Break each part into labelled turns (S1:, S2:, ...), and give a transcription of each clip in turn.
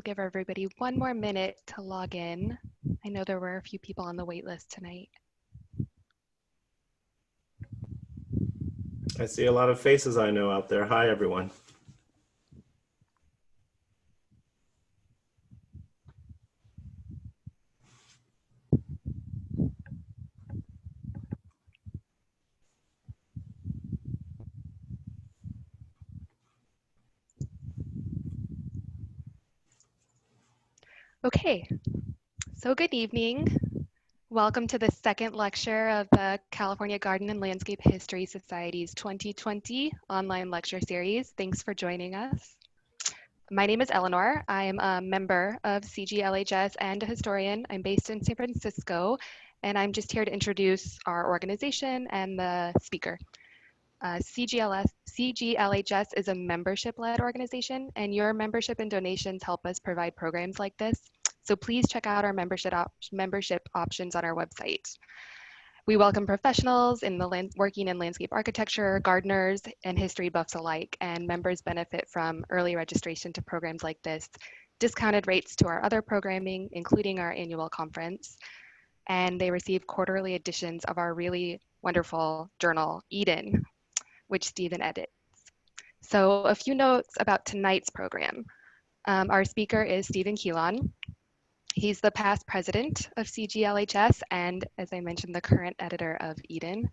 S1: We'll give everybody one more minute to log in. I know there were a few people on the wait list tonight.
S2: I see a lot of faces I know out there. Hi, everyone.
S1: Okay, so good evening. Welcome to the second lecture of the California Garden and Landscape History Society's 2020 online lecture series. Thanks for joining us. My name is Eleanor. I'm a member of CGLHS and a historian. I'm based in San Francisco, and I'm just here to introduce our organization and the speaker. CGLHS is a membership-led organization, and your membership and donations help us provide programs like this. So please check out our membership options on our website. We welcome professionals in the working in landscape architecture, gardeners, and history buffs alike, and members benefit from early registration to programs like this, discounted rates to our other programming, including our annual conference, and they receive quarterly editions of our really wonderful journal, Eden, which Stephen edits. So a few notes about tonight's program. Our speaker is Stephen Keylon. He's the past president of CGLHS and, as I mentioned, the current editor of Eden.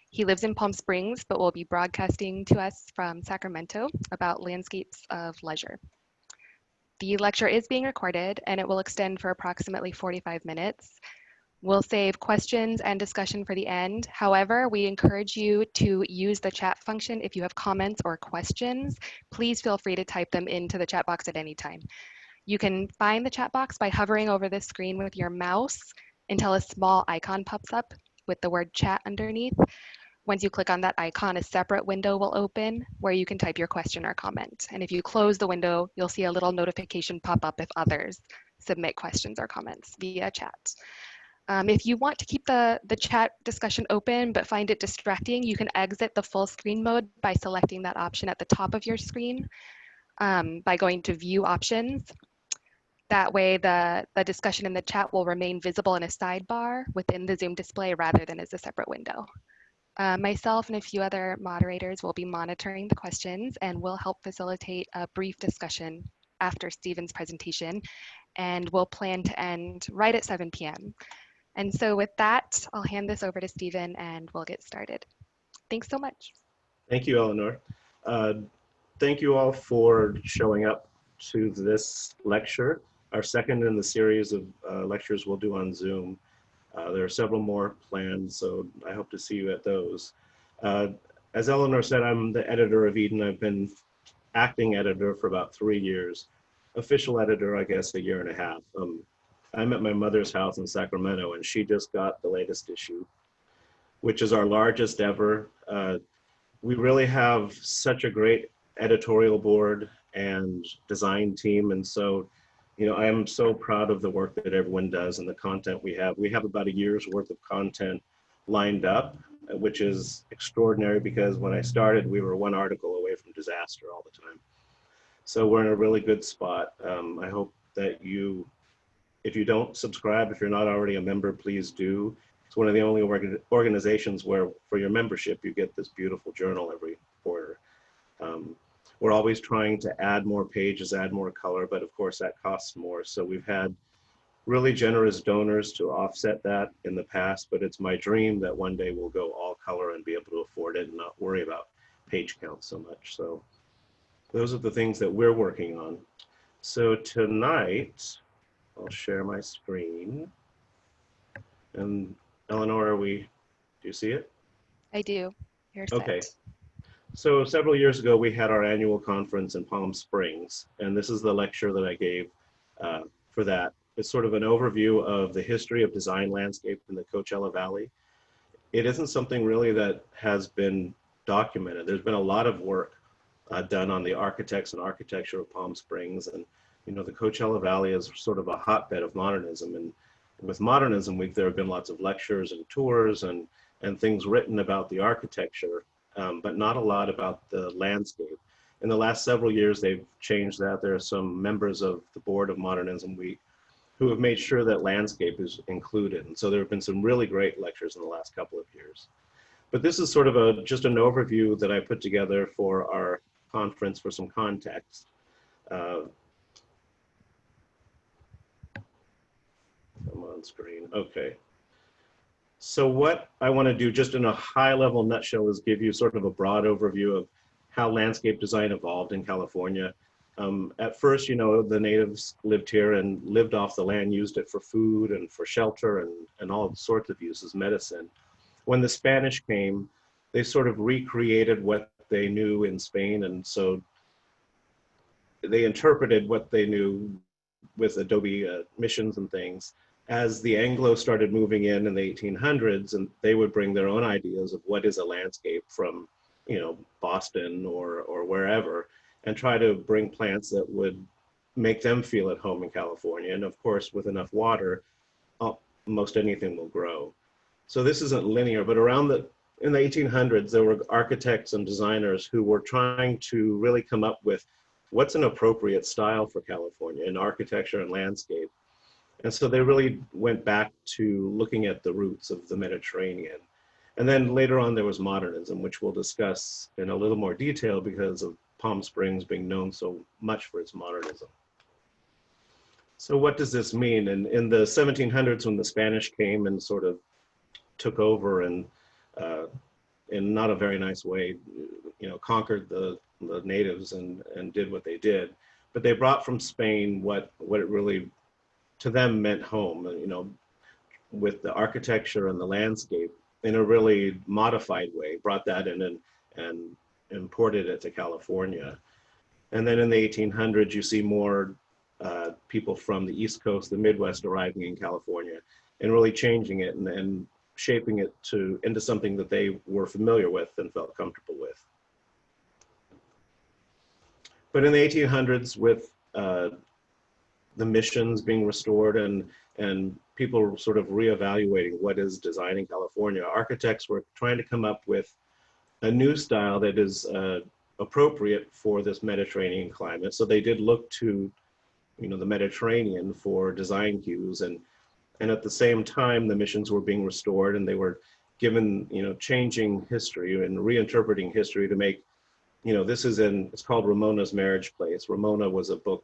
S1: He lives in Palm Springs, but will be broadcasting to us from Sacramento about landscapes of leisure. The lecture is being recorded and it will extend for approximately 45 minutes. We'll save questions and discussion for the end. However, we encourage you to use the chat function if you have comments or questions. Please feel free to type them into the chat box at any time. You can find the chat box by hovering over the screen with your mouse until a small icon pops up with the word chat underneath. Once you click on that icon, a separate window will open where you can type your question or comment. And if you close the window, you'll see a little notification pop up if others submit questions or comments via chat. If you want to keep the chat discussion open but find it distracting, you can exit the full screen mode by selecting that option at the top of your screen by going to View Options. That way the discussion in the chat will remain visible in a sidebar within the Zoom display rather than as a separate window. Myself and a few other moderators will be monitoring the questions and will help facilitate a brief discussion after Stephen's presentation, and we'll plan to end right at 7 p.m. And so with that, I'll hand this over to Stephen and we'll get started. Thanks so much.
S2: Thank you, Eleanor. Thank you all for showing up to this lecture, our second in the series of lectures we'll do on Zoom. There are several more planned, so I hope to see you at those. As Eleanor said, I'm the editor of Eden. I've been acting editor for about 3 years. Official editor, I guess, a year and a half. I'm at my mother's house in Sacramento, and she just got the latest issue, which is our largest ever. We really have such a great editorial board and design team, and so, you know, I am so proud of the work that everyone does and the content we have. We have about a year's worth of content lined up, which is extraordinary because when I started, we were one article away from disaster all the time. So we're in a really good spot. I hope that you, if you don't subscribe, if you're not already a member, please do. It's one of the only organizations where for your membership, you get this beautiful journal every quarter. We're always trying to add more pages, add more color, but of course that costs more. So we've had really generous donors to offset that in the past, but it's my dream that one day we'll go all color and be able to afford it and not worry about page count so much. So those are the things that we're working on. So tonight, I'll share my screen. And Eleanor, do you see it?
S1: I do. You're set.
S2: Okay. So several years ago, we had our annual conference in Palm Springs, and this is the lecture that I gave for that. It's sort of an overview of the history of design landscape in the Coachella Valley. It isn't something really that has been documented. There's been a lot of work done on the architects and architecture of Palm Springs, and you know, the Coachella Valley is sort of a hotbed of modernism, and with Modernism Week, there have been lots of lectures and tours and things written about the architecture, but not a lot about the landscape. In the last several years, they've changed that. There are some members of the board of Modernism Week who have made sure that landscape is included. And so there have been some really great lectures in the last couple of years. But this is sort of just an overview that I put together for our conference for some context. I'm on screen, okay. So what I want to do just in a high level nutshell is give you sort of a broad overview of how landscape design evolved in California. At first, you know, the natives lived here and lived off the land, used it for food and for shelter and all sorts of uses, medicine. When the Spanish came, they sort of recreated what they knew in Spain. And so they interpreted what they knew with adobe missions and things. As the Anglos started moving in the 1800s, and they would bring their own ideas of what is a landscape from, you know, Boston or wherever, and try to bring plants that would make them feel at home in California. And of course, with enough water, most anything will grow. So this isn't linear, but in the 1800s, there were architects and designers who were trying to really come up with what's an appropriate style for California in architecture and landscape. And so they really went back to looking at the roots of the Mediterranean. And then later on, there was modernism, which we'll discuss in a little more detail because of Palm Springs being known so much for its modernism. So what does this mean? And in the 1700s, when the Spanish came and sort of took over and in not a very nice way, you know, conquered the natives and did what they did, but they brought from Spain what it really to them meant home, you know, with the architecture and the landscape in a really modified way, brought that in and imported it to California. And then in the 1800s, you see more people from the East Coast, the Midwest arriving in California and really changing it and shaping it into something that they were familiar with and felt comfortable with. But in the 1800s, with the missions being restored and people sort of reevaluating what is design in California, architects were trying to come up with a new style that is appropriate for this Mediterranean climate. So they did look to, you know, the Mediterranean for design cues, and at the same time, the missions were being restored and they were given, you know, changing history and reinterpreting history to make, you know, it's called Ramona's Marriage Place. Ramona was a book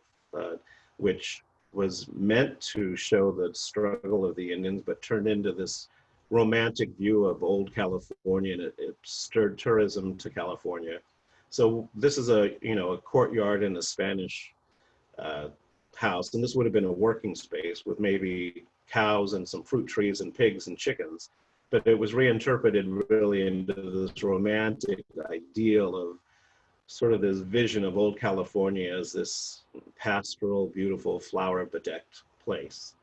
S2: which was meant to show the struggle of the Indians, but turned into this romantic view of old California, and it stirred tourism to California. So this is a courtyard in a Spanish house, and this would have been a working space with maybe cows and some fruit trees and pigs and chickens, but it was reinterpreted really into this romantic ideal of sort of this vision of old California as this pastoral, beautiful, flower-bedecked place.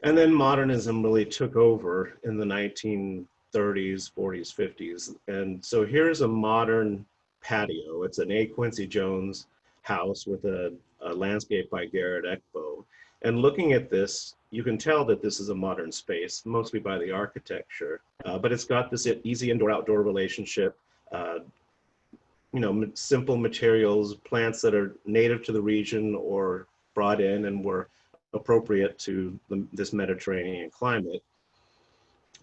S2: And then modernism really took over in the 1930s, 40s, 50s. And so here's a modern patio. It's an A. Quincy Jones house with a landscape by Garrett Ekbo. And looking at this, you can tell that this is a modern space, mostly by the architecture, but it's got this easy indoor-outdoor relationship, you know, simple materials, plants that are native to the region or brought in and were appropriate to this Mediterranean climate.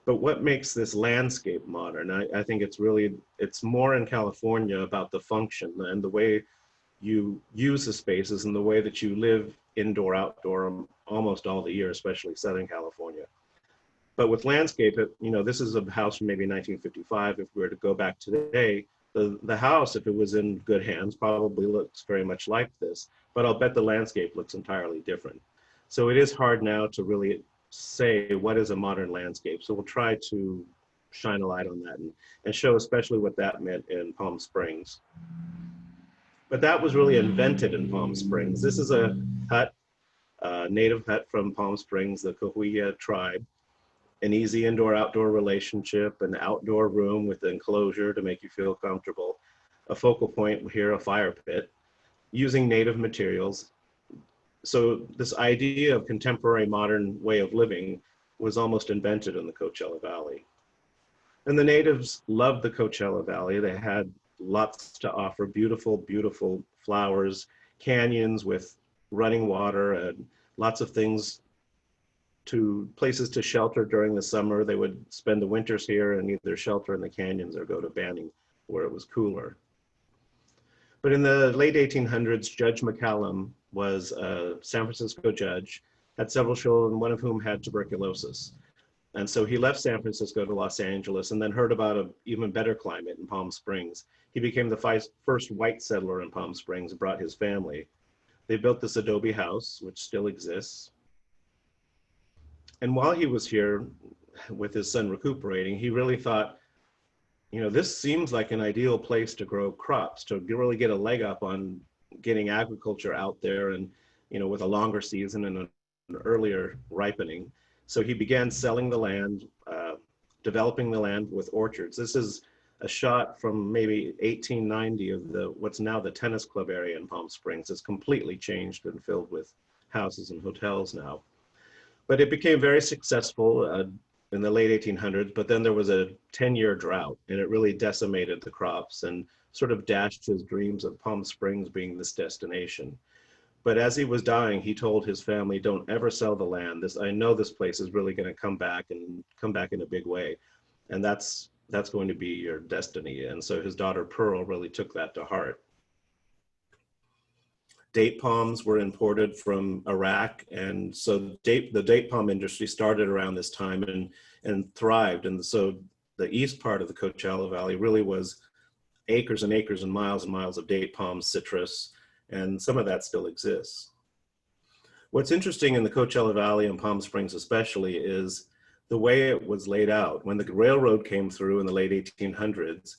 S2: But what makes this landscape modern? I think it's more in California about the function and the way you use the spaces and the way that you live indoor, outdoor almost all the year, especially Southern California. But with landscape, you know, this is a house from maybe 1955. If we were to go back today, the house, if it was in good hands, probably looks very much like this, but I'll bet the landscape looks entirely different. So it is hard now to really say what is a modern landscape. So we'll try to shine a light on that and show especially what that meant in Palm Springs. But that was really invented in Palm Springs. This is a hut, a native hut from Palm Springs, the Cahuilla tribe. An easy indoor-outdoor relationship, an outdoor room with enclosure to make you feel comfortable, a focal point here, a fire pit, using native materials. So this idea of contemporary modern way of living was almost invented in the Coachella Valley. And the natives loved the Coachella Valley. They had lots to offer, beautiful, beautiful flowers, canyons with running water, and lots of things places to shelter during the summer. They would spend the winters here and either shelter in the canyons or go to Banning where it was cooler. But in the late 1800s, Judge McCallum was a San Francisco judge, had several children, one of whom had tuberculosis. And so he left San Francisco to Los Angeles and then heard about an even better climate in Palm Springs. He became the first white settler in Palm Springs and brought his family. They built this adobe house, which still exists. And while he was here with his son recuperating, he really thought, you know, this seems like an ideal place to grow crops, to really get a leg up on getting agriculture out there and, you know, with a longer season and an earlier ripening. So he began selling the land, developing the land with orchards. This is a shot from maybe 1890 of what's now the tennis club area in Palm Springs. It's completely changed and filled with houses and hotels now. But it became very successful in the late 1800s, but then there was a 10-year drought and it really decimated the crops and sort of dashed his dreams of Palm Springs being this destination. But as he was dying, he told his family, don't ever sell the land. I know this place is really going to come back and come back in a big way. And that's going to be your destiny. And so his daughter Pearl really took that to heart. Date palms were imported from Iraq. And so the date palm industry started around this time and thrived. And so the east part of the Coachella Valley really was acres and acres and miles of date palm citrus. And some of that still exists. What's interesting in the Coachella Valley and Palm Springs especially is the way it was laid out. When the railroad came through in the late 1800s,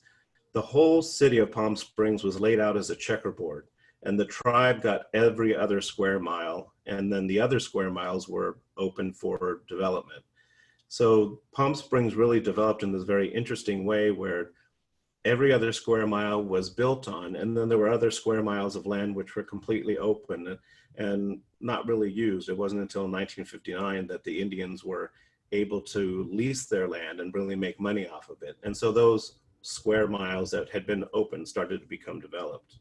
S2: the whole city of Palm Springs was laid out as a checkerboard, and the tribe got every other square mile, and then the other square miles were open for development. So Palm Springs really developed in this very interesting way where every other square mile was built on, and then there were other square miles of land which were completely open and not really used. It wasn't until 1959 that the Indians were able to lease their land and really make money off of it. And so those square miles that had been open started to become developed.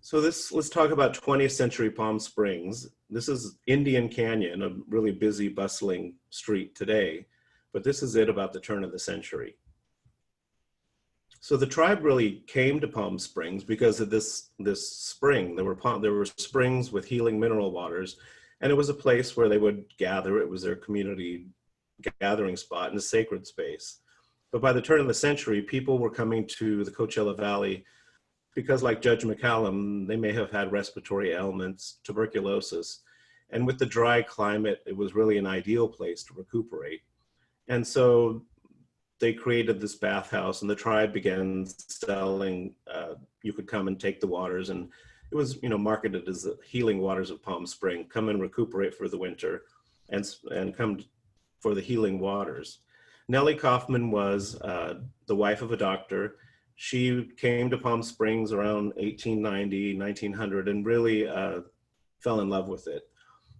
S2: So let's talk about 20th century Palm Springs. This is Indian Canyon, a really busy, bustling street today, but this is it about the turn of the century. So the tribe really came to Palm Springs because of this spring. There were springs with healing mineral waters, and it was a place where they would gather. It was their community gathering spot and a sacred space. But by the turn of the century, people were coming to the Coachella Valley because, like Judge McCallum, they may have had respiratory ailments, tuberculosis, and with the dry climate, it was really an ideal place to recuperate. And so they created this bathhouse, and the tribe began selling, you could come and take the waters, and it was, you know, marketed as the healing waters of Palm Spring. Come and recuperate for the winter and come for the healing waters. Nellie Kaufman was the wife of a doctor. She came to Palm Springs around 1890, 1900, and really fell in love with it.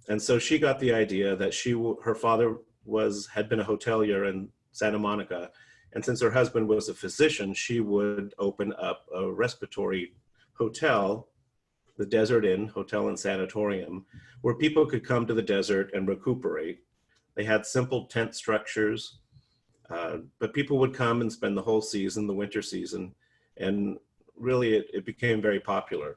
S2: And so she got the idea that her father had been a hotelier in Santa Monica. And since her husband was a physician, she would open up a respiratory hotel, the Desert Inn Hotel and Sanatorium, where people could come to the desert and recuperate. They had simple tent structures, but people would come and spend the whole season, the winter season, and really it became very popular.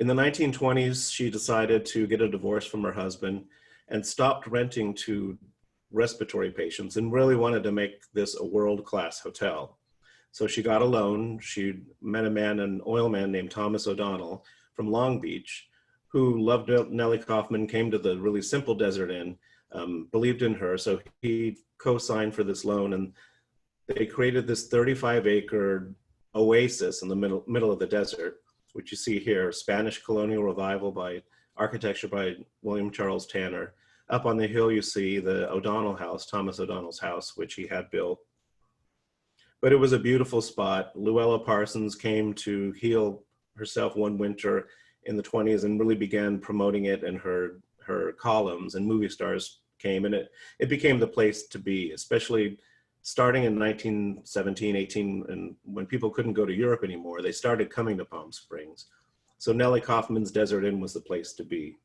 S2: In the 1920s, she decided to get a divorce from her husband and stopped renting to respiratory patients and really wanted to make this a world-class hotel. So she got a loan. She met an oil man named Thomas O'Donnell from Long Beach, who loved Nellie Kaufman, came to the really simple Desert Inn, believed in her. So he co-signed for this loan, and they created this 35-acre oasis in the middle of the desert, which you see here, Spanish colonial revival by architecture by William Charles Tanner. Up on the hill, you see the O'Donnell house, Thomas O'Donnell's house, which he had built. But it was a beautiful spot. Luella Parsons came to heal herself one winter in the 20s and really began promoting it in her columns, and movie stars came, and it became the place to be, especially starting in 1917, 18, and when people couldn't go to Europe anymore, they started coming to Palm Springs. So Nellie Kaufman's Desert Inn was the place to be.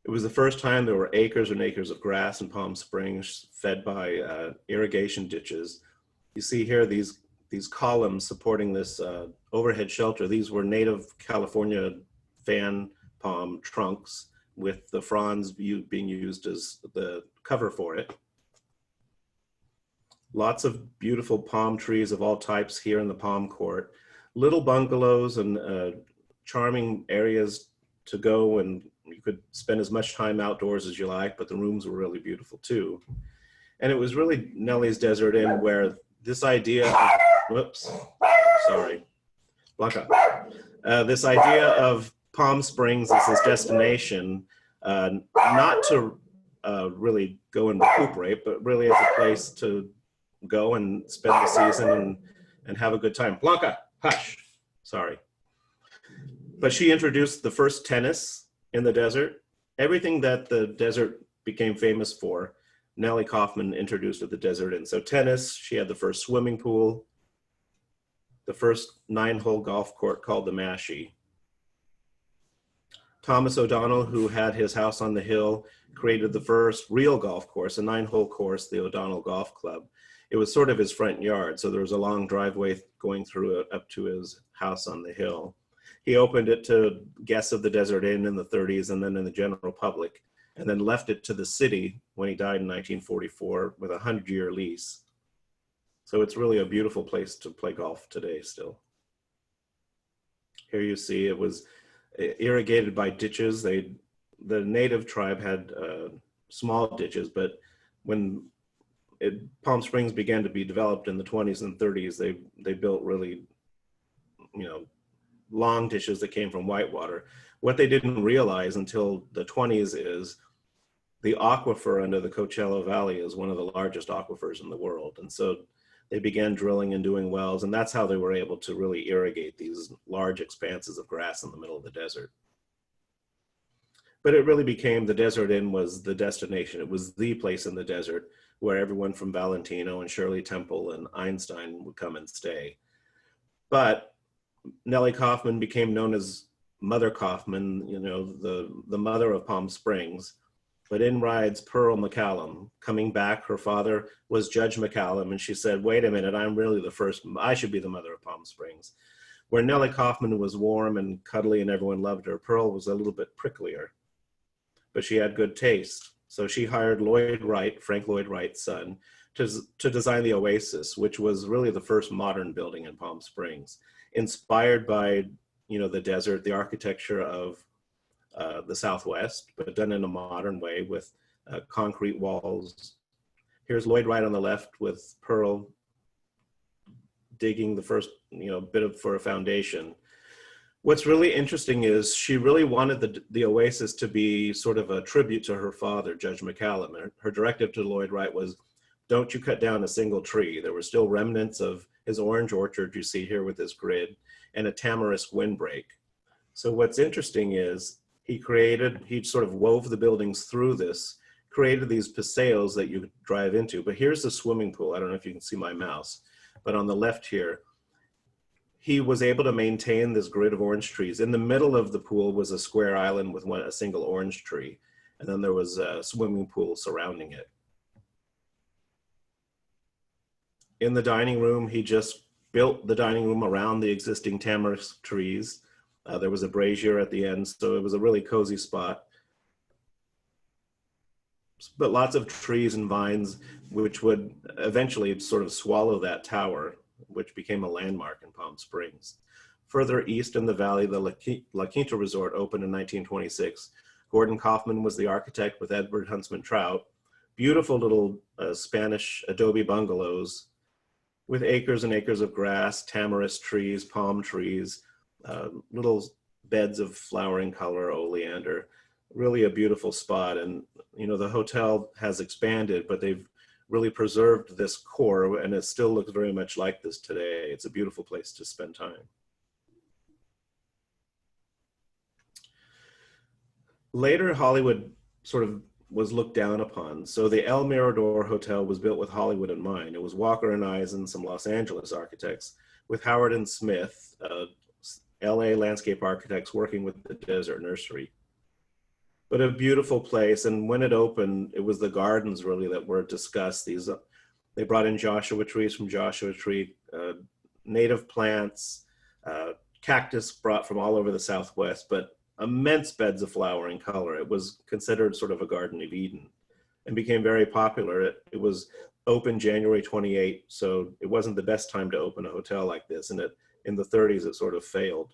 S2: It was the first time there were acres and acres of grass in Palm Springs fed by irrigation ditches. You see here these columns supporting this overhead shelter. These were native California fan palm trunks with the fronds being used as the cover for it. Lots of beautiful palm trees of all types here in the palm court. Little bungalows and charming areas to go, and you could spend as much time outdoors as you like, but the rooms were really beautiful too. And it was really Nellie's Desert Inn where this idea of, whoops, sorry, Blanca. This idea of Palm Springs as this destination, not to really go and recuperate, but really as a place to go and spend the season and have a good time. Blanca, hush, sorry. But she introduced the first tennis in the desert. Everything that the desert became famous for, Nellie Kaufman introduced at the Desert Inn. So tennis, she had the first swimming pool, the first 9-hole golf court called the Mashie. Thomas O'Donnell, who had his house on the hill, created the first real golf course, a 9-hole course, the O'Donnell Golf Club. It was sort of his front yard, so there was a long driveway going through it up to his house on the hill. He opened it to guests of the Desert Inn in the 30s and then in the general public, and then left it to the city when he died in 1944 with a 100-year lease. So it's really a beautiful place to play golf today still. Here you see it was irrigated by ditches. The native tribe had small ditches, but when Palm Springs began to be developed in the 20s and 30s, they built really, long ditches that came from whitewater. What they didn't realize until the 20s is the aquifer under the Coachella Valley is one of the largest aquifers in the world. And so they began drilling and doing wells, and that's how they were able to really irrigate these large expanses of grass in the middle of the desert. But it really became, the Desert Inn was the destination. It was the place in the desert where everyone from Valentino and Shirley Temple and Einstein would come and stay. But Nellie Kaufman became known as Mother Kaufman, the mother of Palm Springs. But in rides Pearl McCallum. Coming back, her father was Judge McCallum, and she said, wait a minute, I'm really the first, I should be the mother of Palm Springs. Where Nellie Kaufman was warm and cuddly and everyone loved her, Pearl was a little bit pricklier. But she had good taste. So she hired Lloyd Wright, Frank Lloyd Wright's son, to design the Oasis, which was really the first modern building in Palm Springs, inspired by, the desert, the architecture of the Southwest, but done in a modern way with concrete walls. Here's Lloyd Wright on the left with Pearl digging the first, bit for a foundation. What's really interesting is she really wanted the Oasis to be sort of a tribute to her father, Judge McCallum. Her directive to Lloyd Wright was, don't you cut down a single tree. There were still remnants of his orange orchard you see here with this grid and a tamarisk windbreak. So what's interesting is he sort of wove the buildings through this, created these paseos that you could drive into. But here's the swimming pool. I don't know if you can see my mouse, but on the left here, he was able to maintain this grid of orange trees. In the middle of the pool was a square island with a single orange tree. And then there was a swimming pool surrounding it. In the dining room, he just built the dining room around the existing tamarisk trees. There was a brazier at the end, so it was a really cozy spot. But lots of trees and vines, which would eventually sort of swallow that tower, which became a landmark in Palm Springs. Further east in the valley, the La Quinta Resort opened in 1926. Gordon Kaufman was the architect with Edward Huntsman Trout. Beautiful little Spanish adobe bungalows with acres and acres of grass, tamarisk trees, palm trees, little beds of flowering color, oleander. Really a beautiful spot. And, the hotel has expanded, but they've really preserved this core, and it still looks very much like this today. It's a beautiful place to spend time. Later, Hollywood sort of was looked down upon. So the El Mirador Hotel was built with Hollywood in mind. It was Walker and Eisen, some Los Angeles architects, with Howard and Smith, LA landscape architects working with the Desert Nursery. But a beautiful place, and when it opened, it was the gardens really that were discussed. They brought in Joshua trees from Joshua Tree, native plants, cactus brought from all over the Southwest, but immense beds of flowering color. It was considered sort of a Garden of Eden and became very popular. It was open January 28, so it wasn't the best time to open a hotel like this. And in the 30s, it sort of failed.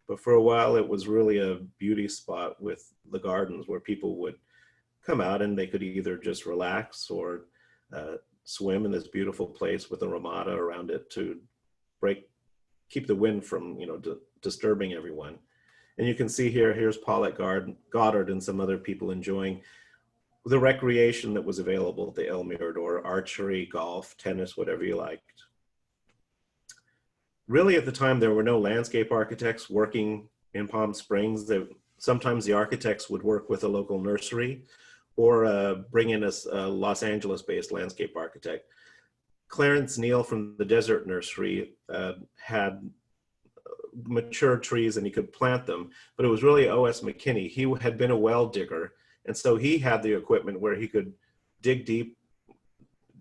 S2: But for a while, it was really a beauty spot with the gardens where people would come out and they could either just relax or swim in this beautiful place with a ramada around it to keep the wind from, disturbing everyone. And you can see here's Paulette Goddard and some other people enjoying the recreation that was available at the El Mirador: archery, golf, tennis, whatever you liked. Really, at the time, there were no landscape architects working in Palm Springs. Sometimes the architects would work with a local nursery or bring in a Los Angeles-based landscape architect. Clarence Neal from the Desert Nursery had mature trees and he could plant them, but it was really O.S. McKinney. He had been a well digger, and so he had the equipment where he could dig deep,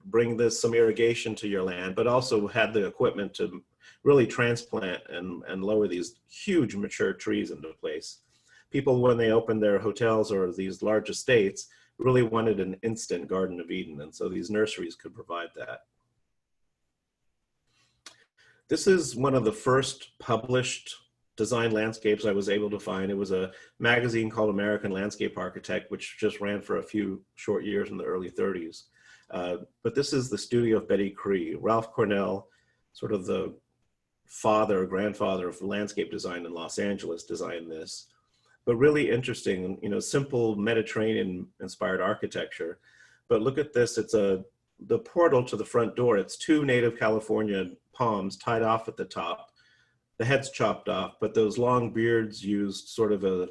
S2: bring some irrigation to your land, but also had the equipment to really transplant and lower these huge mature trees into place. People, when they opened their hotels or these large estates, really wanted an instant Garden of Eden, and so these nurseries could provide that. This is one of the first published design landscapes I was able to find. It was a magazine called American Landscape Architect, which just ran for a few short years in the early 30s. But this is the studio of Betty Cree. Ralph Cornell, sort of the grandfather of landscape design in Los Angeles, designed this. But really interesting, simple Mediterranean-inspired architecture. But look at this, it's the portal to the front door. It's two native California palms tied off at the top. The head's chopped off, but those long beards used sort of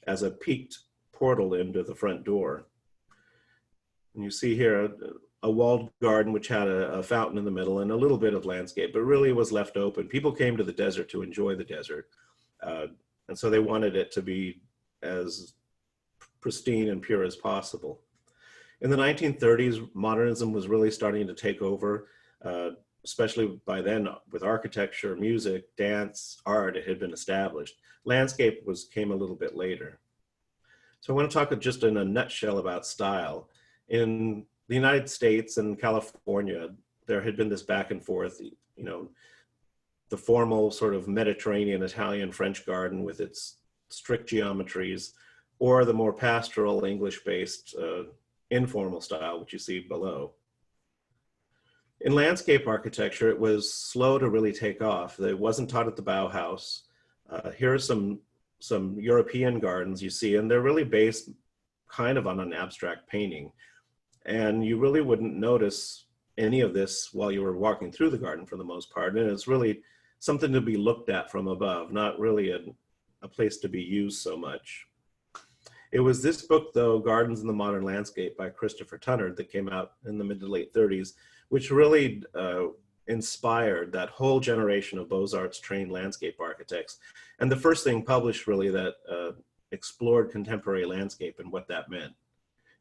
S2: as a peaked portal into the front door. And you see here a walled garden which had a fountain in the middle and a little bit of landscape, but really was left open. People came to the desert to enjoy the desert. And so they wanted it to be as pristine and pure as possible. In the 1930s, modernism was really starting to take over, especially by then with architecture, music, dance, art. It had been established. Landscape came a little bit later. So I want to talk just in a nutshell about style. In the United States and California, there had been this back and forth, the formal sort of Mediterranean, Italian, French garden with its strict geometries, or the more pastoral English-based informal style, which you see below. In landscape architecture, it was slow to really take off. It wasn't taught at the Bauhaus. Here are some European gardens you see, and they're really based kind of on an abstract painting. And you really wouldn't notice any of this while you were walking through the garden for the most part. And it's really something to be looked at from above, not really a place to be used so much. It was this book, though, Gardens in the Modern Landscape by Christopher Tunnard, that came out in the mid to late 30s, which really inspired that whole generation of Beaux-Arts trained landscape architects. And the first thing published really that explored contemporary landscape and what that meant.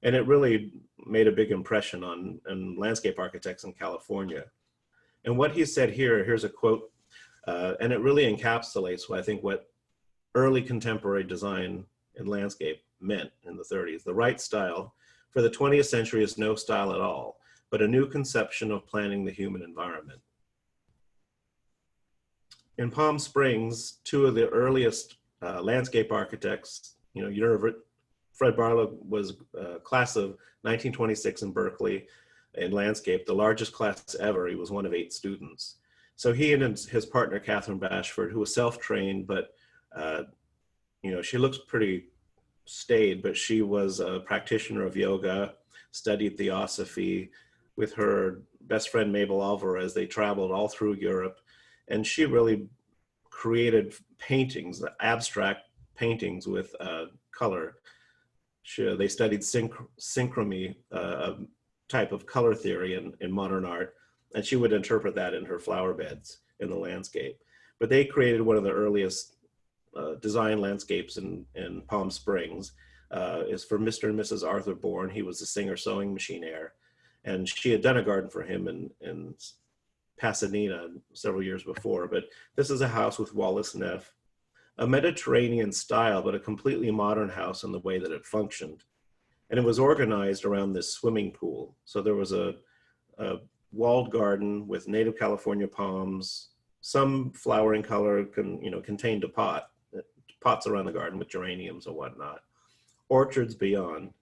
S2: And it really made a big impression on landscape architects in California. And what he said here's a quote, and it really encapsulates what early contemporary design in landscape meant in the 30s. The right style for the 20th century is no style at all, but a new conception of planning the human environment. In Palm Springs, two of the earliest landscape architects, Fred Barlow was class of 1926 in Berkeley in landscape, the largest class ever. He was one of 8 students. So he and his partner, Katherine Bashford, who was self-trained, but she looks pretty staid, but she was a practitioner of yoga, studied theosophy with her best friend, Mabel Alvarez. They traveled all through Europe, and she really created paintings, abstract paintings with color. They studied synchrony, type of color theory in modern art, and she would interpret that in her flower beds in the landscape. But they created one of the earliest design landscapes in Palm Springs. Is for Mr. and Mrs. Arthur Bourne. He was a singer sewing machine heir, and she had done a garden for him in Pasadena several years before. But this is a house with Wallace Neff, a Mediterranean style, but a completely modern house in the way that it functioned. And it was organized around this swimming pool. So there was a walled garden with native California palms, some flowering color contained pots around the garden with geraniums and whatnot, orchards beyond,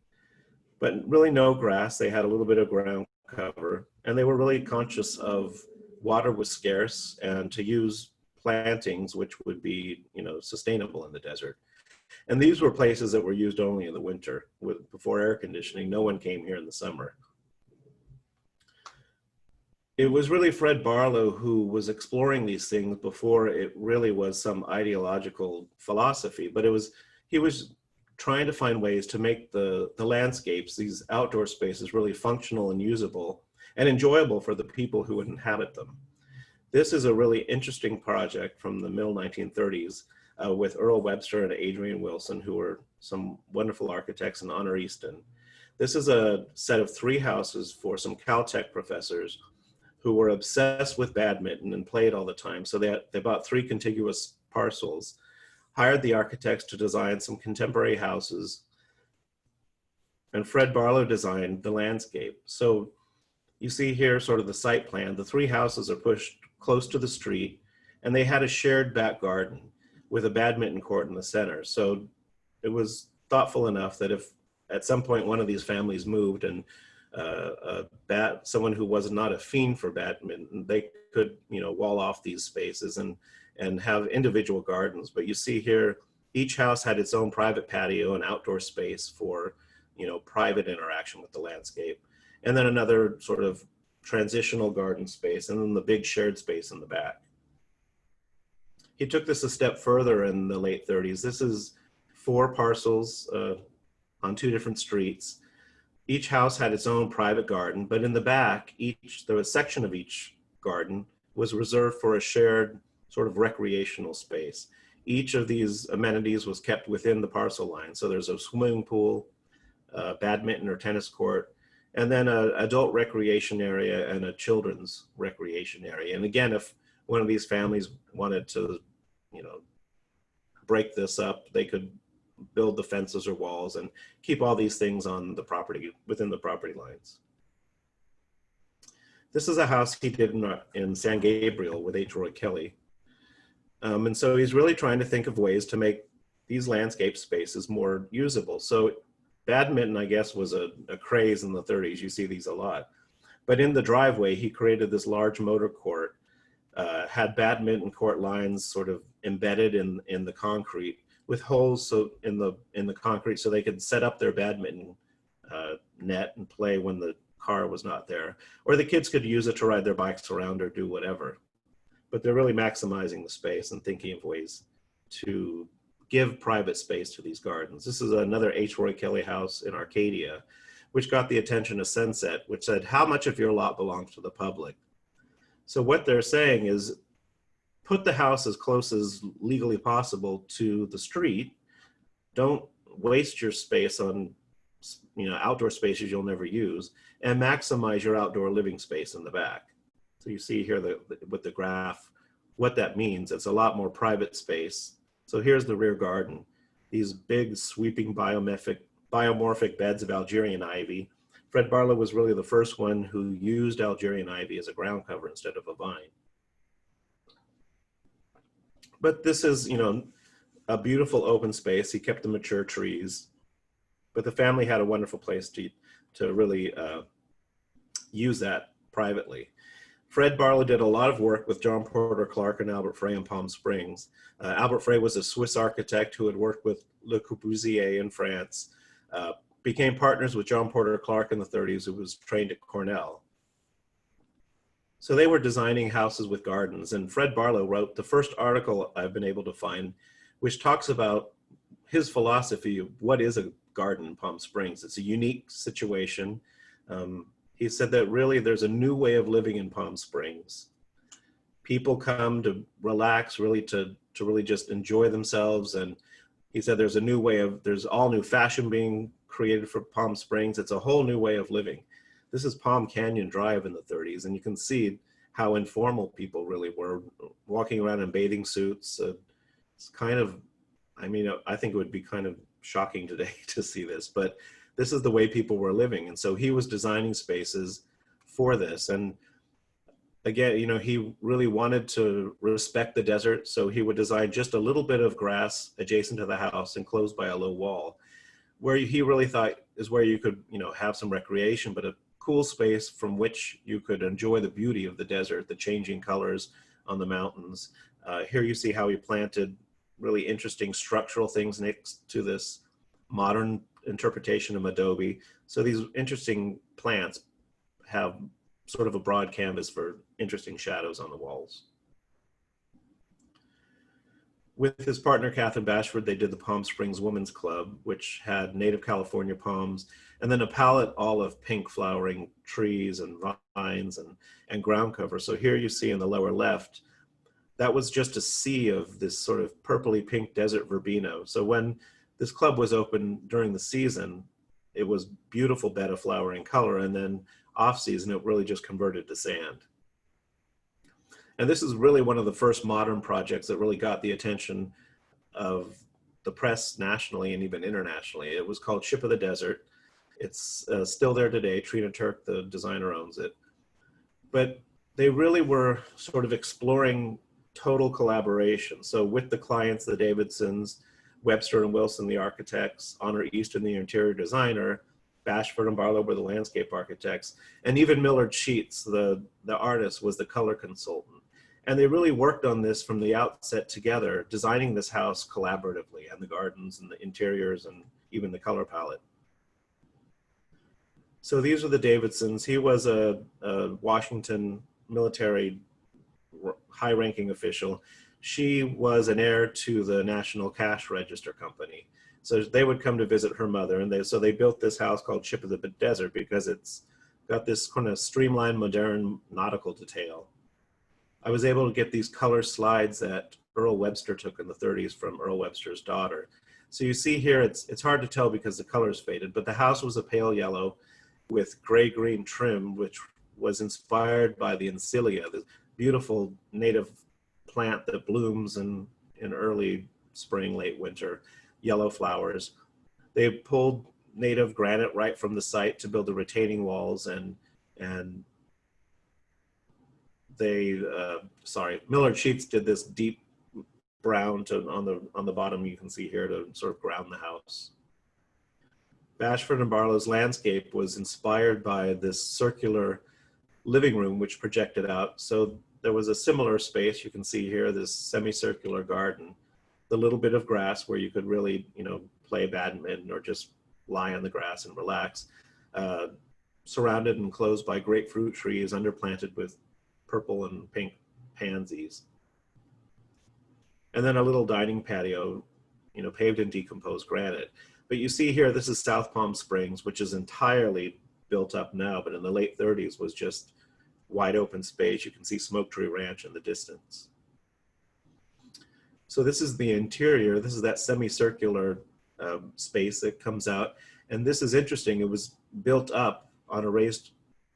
S2: but really no grass. They had a little bit of ground cover, and they were really conscious of water was scarce and to use plantings which would be sustainable in the desert. And these were places that were used only in the winter before air conditioning. No one came here in the summer. It was really Fred Barlow who was exploring these things before it really was some ideological philosophy, but he was trying to find ways to make the landscapes, these outdoor spaces, really functional and usable and enjoyable for the people who would inhabit them. This is a really interesting project from the middle 1930s with Earl Webster and Adrian Wilson, who were some wonderful architects in Honor Easton. This is a set of 3 houses for some Caltech professors who were obsessed with badminton and played all the time. So they bought 3 contiguous parcels, hired the architects to design some contemporary houses, and Fred Barlow designed the landscape. So you see here sort of the site plan. The 3 houses are pushed close to the street, and they had a shared back garden with a badminton court in the center. So it was thoughtful enough that if at some point one of these families moved and someone who was not a fiend for badminton, they could wall off these spaces and have individual gardens. But you see here, each house had its own private patio and outdoor space for private interaction with the landscape, and then another sort of transitional garden space, and then the big shared space in the back. He took this a step further in the late 30s. This is 4 parcels on 2 different streets. Each house had its own private garden, but in the back, there was a section of each garden was reserved for a shared sort of recreational space. Each of these amenities was kept within the parcel line. So there's a swimming pool, badminton or tennis court, and then an adult recreation area and a children's recreation area. And again, if one of these families wanted to, break this up, they could build the fences or walls and keep all these things on the property, within the property lines. This is a house he did in San Gabriel with H. Roy Kelly. And so he's really trying to think of ways to make these landscape spaces more usable. So badminton, I guess, was a craze in the 30s. You see these a lot. But in the driveway, he created this large motor court, had badminton court lines sort of embedded in the concrete with holes in the concrete so they could set up their badminton net and play when the car was not there. Or the kids could use it to ride their bikes around or do whatever. But they're really maximizing the space and thinking of ways to give private space to these gardens. This is another H. Roy Kelly house in Arcadia, which got the attention of Sunset, which said, how much of your lot belongs to the public? So what they're saying is, put the house as close as legally possible to the street. Don't waste your space on outdoor spaces you'll never use, and maximize your outdoor living space in the back. So you see here with the graph what that means. It's a lot more private space. So here's the rear garden. These big sweeping biomorphic beds of Algerian ivy. Fred Barlow was really the first one who used Algerian ivy as a ground cover instead of a vine. But this is, a beautiful open space. He kept the mature trees, but the family had a wonderful place to really use that privately. Fred Barlow did a lot of work with John Porter Clark and Albert Frey in Palm Springs. Albert Frey was a Swiss architect who had worked with Le Corbusier in France, became partners with John Porter Clark in the 30s, who was trained at Cornell. So they were designing houses with gardens, and Fred Barlow wrote the first article I've been able to find, which talks about his philosophy of what is a garden in Palm Springs. It's a unique situation. He said that really there's a new way of living in Palm Springs. People come to relax, really to really just enjoy themselves. And he said there's a new way of, there's all new fashion being created for Palm Springs. It's a whole new way of living. This is Palm Canyon Drive in the 30s, and you can see how informal people really were, walking around in bathing suits. It's kind of, I mean, I think it would be kind of shocking today to see this, but this is the way people were living. And so he was designing spaces for this. And again, you know, he really wanted to respect the desert. So he would design just a little bit of grass adjacent to the house, enclosed by a low wall, where he really thought is where you could, you know, have some recreation, but a cool space from which you could enjoy the beauty of the desert, the changing colors on the mountains. Here you see how he planted really interesting structural things next to this modern interpretation of adobe. So these interesting plants have sort of a broad canvas for interesting shadows on the walls. With his partner, Katherine Bashford, they did the Palm Springs Women's Club, which had native California palms, and then a palette all of pink flowering trees and vines and ground cover. So here you see in the lower left, that was just a sea of this sort of purpley pink desert verbena. So when this club was open during the season, it was beautiful bed of flowering color, and then off season, it really just converted to sand. And this is really one of the first modern projects that really got the attention of the press nationally and even internationally. It was called Ship of the Desert. It's still there today. Trina Turk, the designer, owns it. But they really were sort of exploring total collaboration. So with the clients, the Davidsons, Webster and Wilson, the architects, Honor Easton, the interior designer, Bashford and Barlow were the landscape architects, and even Millard Sheets, the artist, was the color consultant. And they really worked on this from the outset together, designing this house collaboratively, and the gardens and the interiors and even the color palette. So these are the Davidsons. He was a Washington military high-ranking official. She was an heir to the National Cash Register Company. So they would come to visit her mother, and so they built this house called Ship of the Desert because it's got this kind of streamlined, modern nautical detail. I was able to get these color slides that Earl Webster took in the 30s from Earl Webster's daughter. So you see here, it's hard to tell because the color's faded, but the house was a pale yellow with gray-green trim, which was inspired by the Encilia, the beautiful native plant that blooms in early spring, late winter, yellow flowers. They pulled native granite right from the site to build the retaining walls, and they, Millard Sheets did this deep brown on the bottom you can see here to sort of ground the house. Bashford and Barlow's landscape was inspired by this circular living room which projected out. So there was a similar space, you can see here, this semicircular garden, the little bit of grass where you could really, you know, play badminton or just lie on the grass and relax, surrounded and enclosed by grapefruit trees underplanted with purple and pink pansies. And then a little dining patio, you know, paved in decomposed granite. But you see here, this is South Palm Springs, which is entirely built up now, but in the late 30s was just wide open space. You can see Smoke Tree Ranch in the distance. So this is the interior. This is that semicircular space that comes out. And this is interesting. It was built up on a raised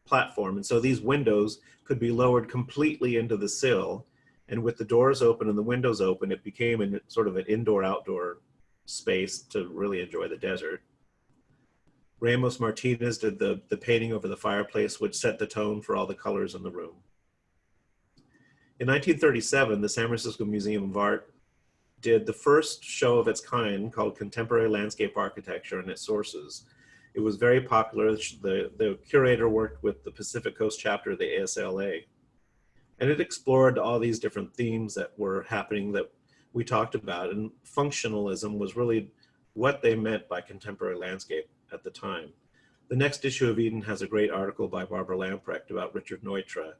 S2: platform. And so these windows could be lowered completely into the sill. And with the doors open and the windows open, it became sort of an indoor-outdoor space to really enjoy the desert. Ramos Martinez did the painting over the fireplace, which set the tone for all the colors in the room. In 1937, the San Francisco Museum of Art did the first show of its kind called Contemporary Landscape Architecture and Its Sources. It was very popular. The curator worked with the Pacific Coast chapter of the ASLA. And it explored all these different themes that were happening that we talked about. And functionalism was really what they meant by contemporary landscape at the time. The next issue of Eden has a great article by Barbara Lamprecht about Richard Neutra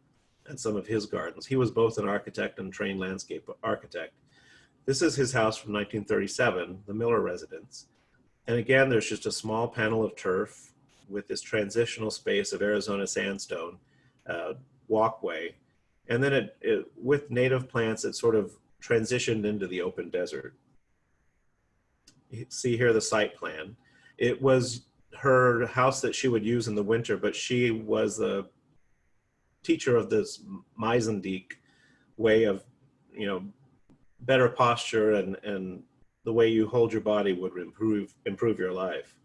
S2: and some of his gardens. He was both an architect and trained landscape architect. This is his house from 1937, the Miller residence. And again, there's just a small panel of turf with this transitional space of Arizona sandstone walkway. And then with native plants, it sort of transitioned into the open desert. You see here the site plan. It was her house that she would use in the winter, but she was the teacher of this Meisendiek way of, better posture and the way you hold your body would improve your life.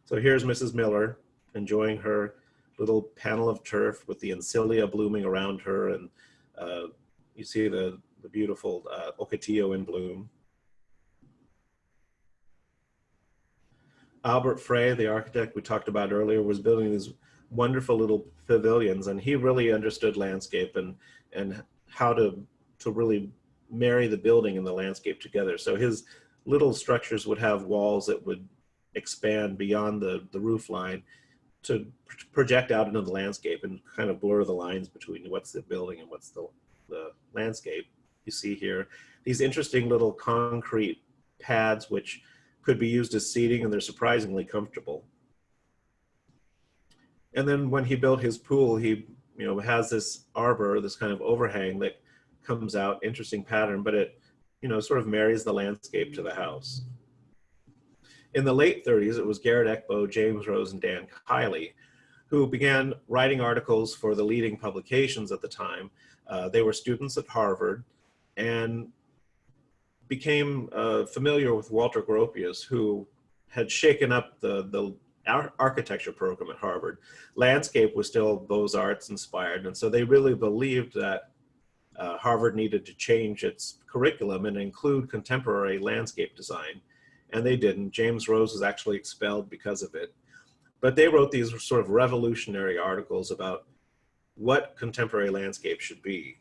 S2: So here's Mrs. Miller enjoying her little panel of turf with the encilia blooming around her, and you see the beautiful ocotillo in bloom. Albert Frey, the architect we talked about earlier, was building these wonderful little pavilions, and he really understood landscape and how to really marry the building and the landscape together. So his little structures would have walls that would expand beyond the roof line to project out into the landscape and kind of blur the lines between what's the building and what's the landscape. You see here these interesting little concrete pads which could be used as seating, and they're surprisingly comfortable. And then when he built his pool, he has this arbor, this kind of overhang that comes out, interesting pattern, but it sort of marries the landscape to the house. In the late 30s, it was Garrett Ekbo, James Rose, and Dan Kiley who began writing articles for the leading publications at the time. They were students at Harvard and became familiar with Walter Gropius, who had shaken up the architecture program at Harvard. Landscape was still Beaux-Arts inspired, and so they really believed that Harvard needed to change its curriculum and include contemporary landscape design, and they didn't. James Rose was actually expelled because of it. But they wrote these sort of revolutionary articles about what contemporary landscape should be.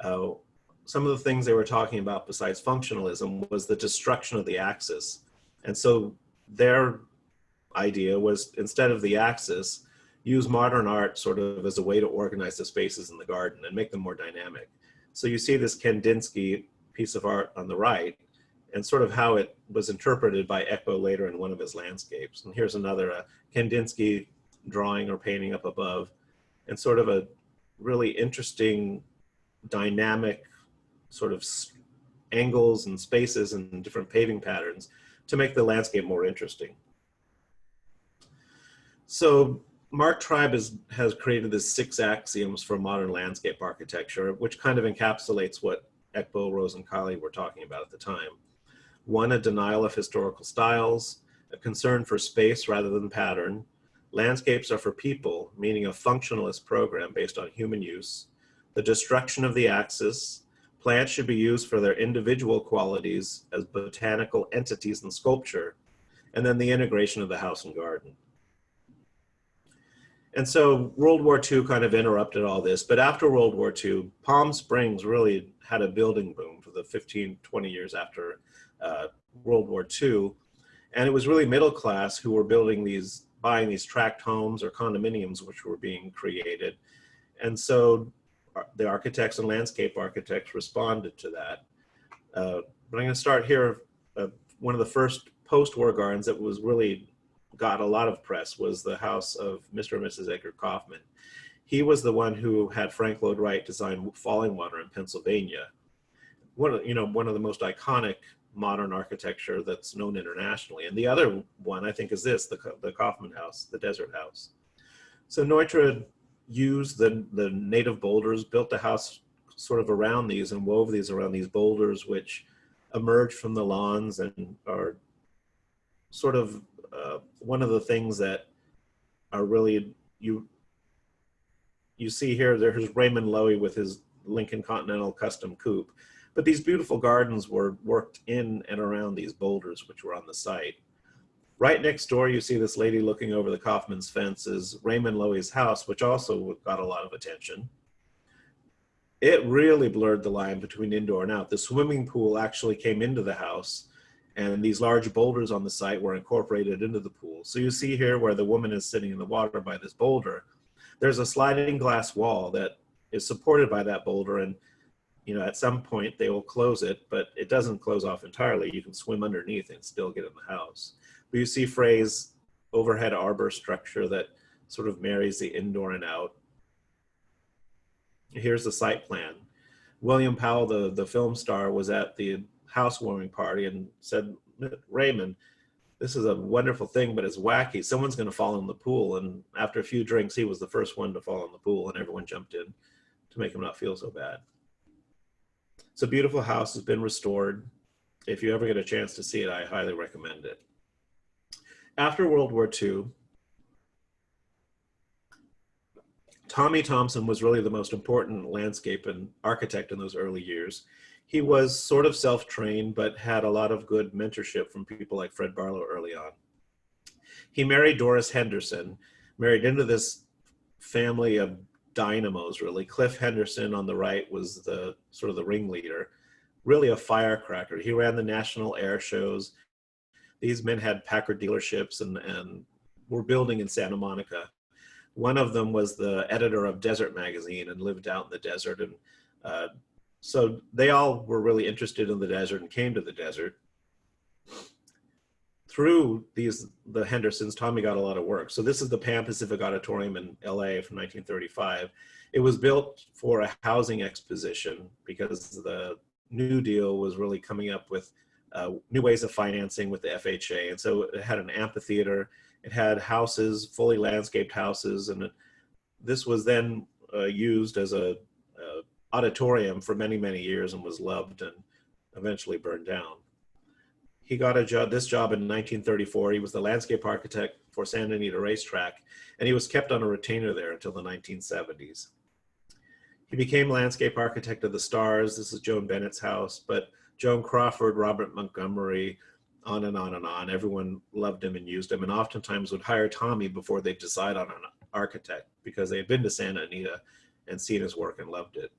S2: Some of the things they were talking about besides functionalism was the destruction of the axis. And so their idea was, instead of the axis, use modern art sort of as a way to organize the spaces in the garden and make them more dynamic. So you see this Kandinsky piece of art on the right, and sort of how it was interpreted by Ekbo later in one of his landscapes. And here's another Kandinsky drawing or painting up above, and sort of a really interesting dynamic sort of angles and spaces and different paving patterns to make the landscape more interesting. So Mark Tribe has created this 6 axioms for modern landscape architecture, which kind of encapsulates what Ekbo, Rose, and Kiley were talking about at the time. 1, a denial of historical styles, a concern for space rather than pattern. Landscapes are for people, meaning a functionalist program based on human use. The destruction of the axis. Plants should be used for their individual qualities as botanical entities in sculpture. And then the integration of the house and garden. And so World War II kind of interrupted all this, but after World War II, Palm Springs really had a building boom for the 15, 20 years after World War II. And it was really middle class who were buying these tract homes or condominiums which were being created. And so the architects and landscape architects responded to that. But I'm going to start here. One of the first post-war gardens that was really got a lot of press was the house of Mr. and Mrs. Edgar Kaufman. He was the one who had Frank Lloyd Wright design Fallingwater in Pennsylvania. One of the most iconic modern architecture that's known internationally. And the other one, I think, is this, the Kaufman house, the desert house. So Neutra used the native boulders, built the house sort of around these and wove these around these boulders, which emerged from the lawns and are sort of one of the things that are really, you see here, there's Raymond Loewy with his Lincoln Continental custom coupe. But these beautiful gardens were worked in and around these boulders, which were on the site. Right next door, you see this lady looking over the Kaufman's fence is Raymond Loewy's house, which also got a lot of attention. It really blurred the line between indoor and out. The swimming pool actually came into the house, and these large boulders on the site were incorporated into the pool. So you see here where the woman is sitting in the water by this boulder, there's a sliding glass wall that is supported by that boulder, and you know, at some point they will close it, but it doesn't close off entirely. You can swim underneath and still get in the house. But you see Frey's overhead arbor structure that sort of marries the indoor and out. Here's the site plan. William Powell, the film star, was at the housewarming party and said, Raymond, this is a wonderful thing, but it's wacky. Someone's going to fall in the pool. And after a few drinks, he was the first one to fall in the pool, and everyone jumped in to make him not feel so bad. It's a beautiful house, has been restored. If you ever get a chance to see it, I highly recommend it. After World War II, Tommy Tomson was really the most important landscape and architect in those early years. He was sort of self-trained, but had a lot of good mentorship from people like Fred Barlow early on. He married Doris Henderson, married into this family of dynamos, really. Cliff Henderson on the right was the sort of the ringleader, really a firecracker. He ran the national air shows. These men had Packard dealerships and were building in Santa Monica. One of them was the editor of Desert Magazine and lived out in the desert. And so they all were really interested in the desert and came to the desert. Through the Hendersons, Tommy got a lot of work. So this is the Pan Pacific Auditorium in LA from 1935. It was built for a housing exposition because the New Deal was really coming up with new ways of financing with the FHA. And so it had an amphitheater. It had houses, fully landscaped houses. And this was then used as a auditorium for many, many years and was loved and eventually burned down. He got this job in 1934. He was the landscape architect for Santa Anita Racetrack, and he was kept on a retainer there until the 1970s. He became landscape architect of the Stars. This is Joan Bennett's house, but Joan Crawford, Robert Montgomery, on and on and on. Everyone loved him and used him, and oftentimes would hire Tommy before they decide on an architect because they had been to Santa Anita and seen his work and loved it.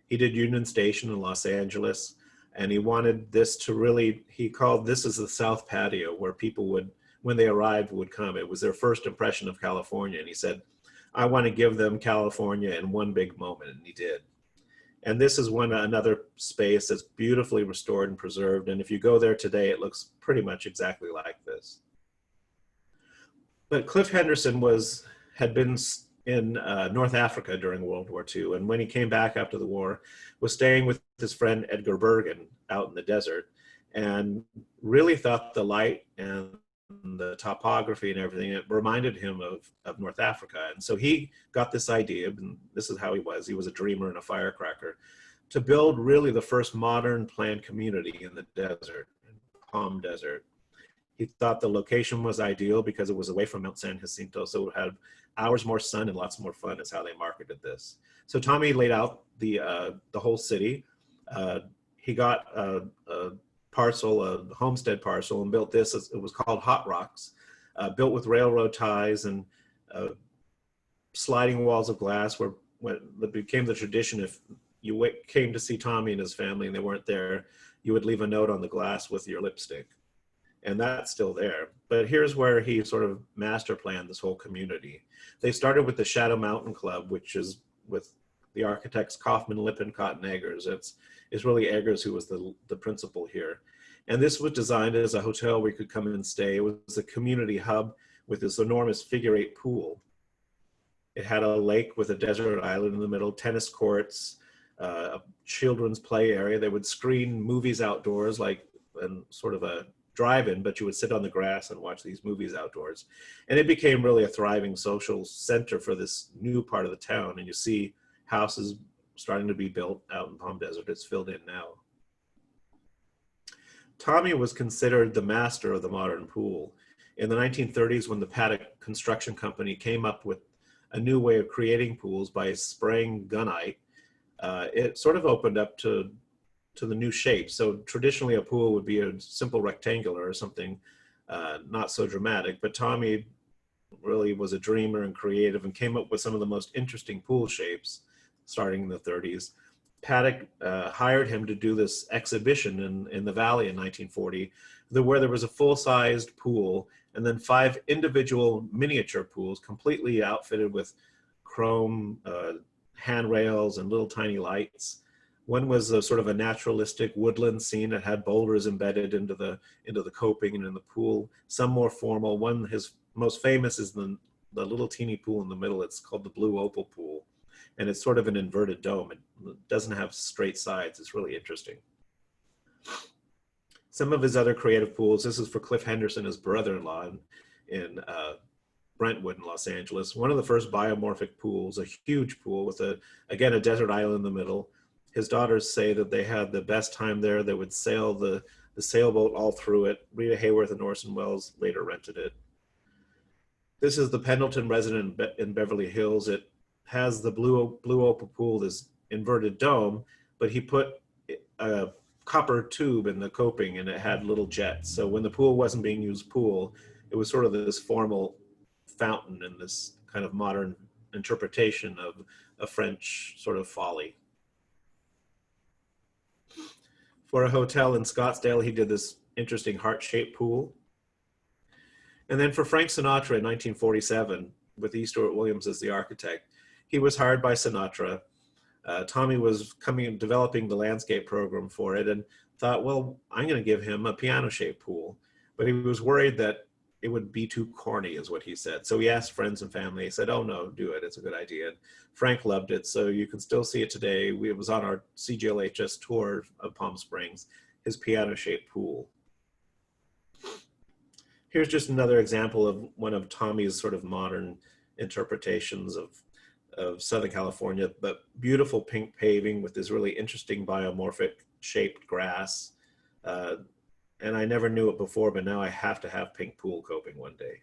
S2: He did Union Station in Los Angeles, and he wanted this to really, he called this as the South Patio, where people would, when they arrived, would come. It was their first impression of California, and he said, I want to give them California in one big moment, and he did. And this is another space that's beautifully restored and preserved, and if you go there today, it looks pretty much exactly like this. But Cliff Henderson had been in North Africa during World War II. And when he came back after the war, was staying with his friend Edgar Bergen out in the desert, and really thought the light and the topography and everything, it reminded him of North Africa. And so he got this idea, and this is how he was a dreamer and a firecracker, to build really the first modern planned community in the desert, Palm Desert. He thought the location was ideal because it was away from Mount San Jacinto, so it would have hours more sun and lots more fun is how they marketed this. So Tommy laid out the whole city. He got a parcel, a homestead parcel, and built this. It was called Hot Rocks, built with railroad ties and sliding walls of glass, where when it became the tradition, if you came to see Tommy and his family and they weren't there, you would leave a note on the glass with your lipstick. And that's still there. But here's where he sort of master planned this whole community. They started with the Shadow Mountain Club, which is with the architects Kaufman, Lippincott, and Eggers. It's really Eggers who was the principal here. And this was designed as a hotel where you could come in and stay. It was a community hub with this enormous figure-8 pool. It had a lake with a desert island in the middle, tennis courts, a children's play area. They would screen movies outdoors, and sort of a drive-in, but you would sit on the grass and watch these movies outdoors. And it became really a thriving social center for this new part of the town. And you see houses starting to be built out in Palm Desert. It's filled in now. Tommy was considered the master of the modern pool. In the 1930s, when the Paddock Construction Company came up with a new way of creating pools by spraying gunite, it sort of opened up to the new shape. So traditionally a pool would be a simple rectangular or something not so dramatic, but Tommy really was a dreamer and creative and came up with some of the most interesting pool shapes starting in the 30s. Paddock hired him to do this exhibition in the Valley in 1940, where there was a full-sized pool and then 5 individual miniature pools completely outfitted with chrome handrails and little tiny lights. One was a sort of a naturalistic woodland scene that had boulders embedded into the coping and in the pool. Some more formal. One, his most famous, is the little teeny pool in the middle. It's called the Blue Opal Pool, and it's sort of an inverted dome. It doesn't have straight sides. It's really interesting. Some of his other creative pools. This is for Cliff Henderson, his brother-in-law, in Brentwood in Los Angeles. One of the first biomorphic pools, a huge pool with again a desert island in the middle. His daughters say that they had the best time there. They would sail the sailboat all through it. Rita Hayworth and Orson Welles later rented it. This is the Pendleton resident in Beverly Hills. It has the Blue Opal Pool, this inverted dome, but he put a copper tube in the coping and it had little jets. So when the pool wasn't being used pool, it was sort of this formal fountain and this kind of modern interpretation of a French sort of folly. For a hotel in Scottsdale, he did this interesting heart-shaped pool. And then for Frank Sinatra in 1947, with E. Stewart Williams as the architect, he was hired by Sinatra. Tommy was developing the landscape program for it and thought, well, I'm going to give him a piano-shaped pool. But he was worried that it would be too corny, is what he said. So he asked friends and family. He said, oh, no, do it. It's a good idea. And Frank loved it. So you can still see it today. It was on our CGLHS tour of Palm Springs, his piano-shaped pool. Here's just another example of one of Tommy's sort of modern interpretations of Southern California, but beautiful pink paving with this really interesting biomorphic shaped grass. And I never knew it before, but now I have to have pink pool coping one day.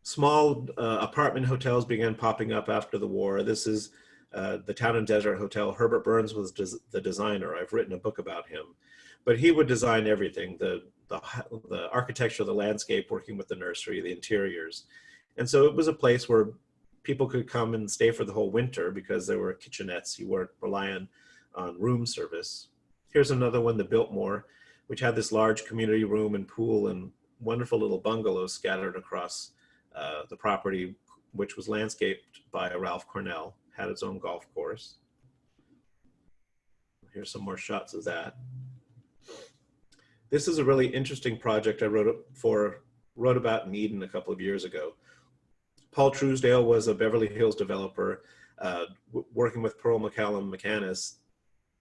S2: Small apartment hotels began popping up after the war. This is the Town and Desert Hotel. Herbert Burns was the designer. I've written a book about him, but he would design everything, the architecture, the landscape, working with the nursery, the interiors. And so it was a place where people could come and stay for the whole winter because there were kitchenettes. You weren't relying on room service. Here's another one, the Biltmore, which had this large community room and pool and wonderful little bungalows scattered across the property, which was landscaped by Ralph Cornell, had its own golf course. Here's some more shots of that. This is a really interesting project I wrote about in Eden a couple of years ago. Paul Truesdale was a Beverly Hills developer working with Pearl McCallum McCannis,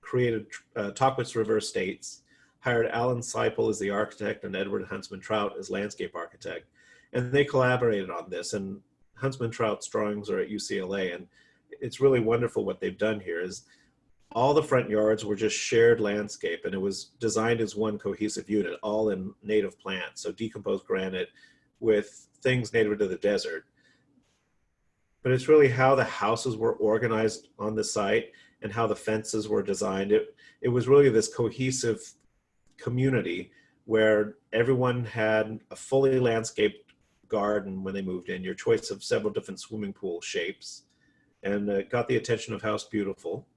S2: created Tockwitz River Estates, hired Alan Seipel as the architect and Edward Huntsman Trout as landscape architect. And they collaborated on this, and Huntsman Trout's drawings are at UCLA, and it's really wonderful what they've done here is all the front yards were just shared landscape, and it was designed as one cohesive unit, all in native plants, so decomposed granite with things native to the desert. But it's really how the houses were organized on the site and how the fences were designed. It was really this cohesive community where everyone had a fully landscaped garden when they moved in, your choice of several different swimming pool shapes, and got the attention of House Beautiful.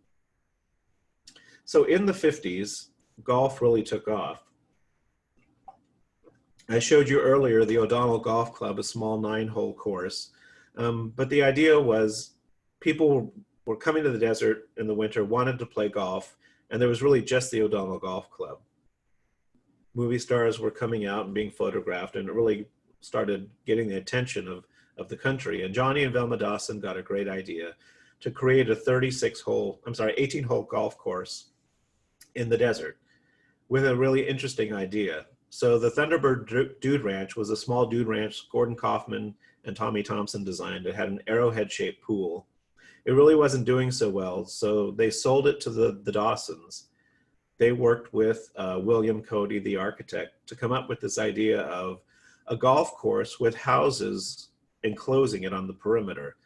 S2: So in the 50s, golf really took off. I showed you earlier the O'Donnell Golf Club, a small 9-hole course. But the idea was people were coming to the desert in the winter, wanted to play golf, and there was really just the O'Donnell Golf Club. Movie stars were coming out and being photographed, and it really started getting the attention of the country. And Johnny and Velma Dawson got a great idea to create a 18-hole golf course in the desert with a really interesting idea. So the Thunderbird Dude Ranch was a small dude ranch Gordon Kaufman and Tommy Tomson designed. It had an arrowhead-shaped pool. It really wasn't doing so well, so they sold it to the Dawsons. They worked with William Cody, the architect, to come up with this idea of a golf course with houses enclosing it on the perimeter,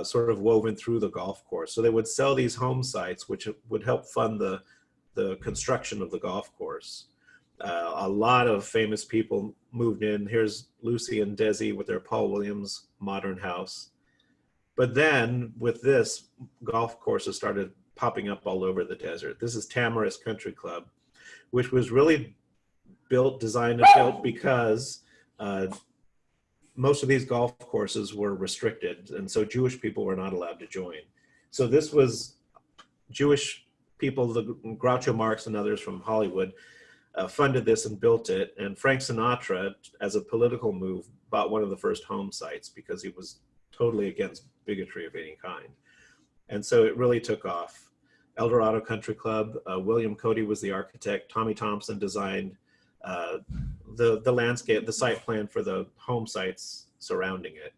S2: sort of woven through the golf course. So they would sell these home sites, which would help fund the construction of the golf course. A lot of famous people moved in. Here's Lucy and Desi with their Paul Williams modern house. But then with this, golf courses started popping up all over the desert. This is Tamarisk Country Club, which was really designed and built because most of these golf courses were restricted, and so Jewish people were not allowed to join. So this was Jewish people, the Groucho Marx and others from Hollywood, funded this and built it. And Frank Sinatra, as a political move, bought one of the first home sites because he was totally against bigotry of any kind. And so it really took off. Eldorado Country Club, William Cody was the architect. Tommy Tomson designed the landscape, the site plan for the home sites surrounding it.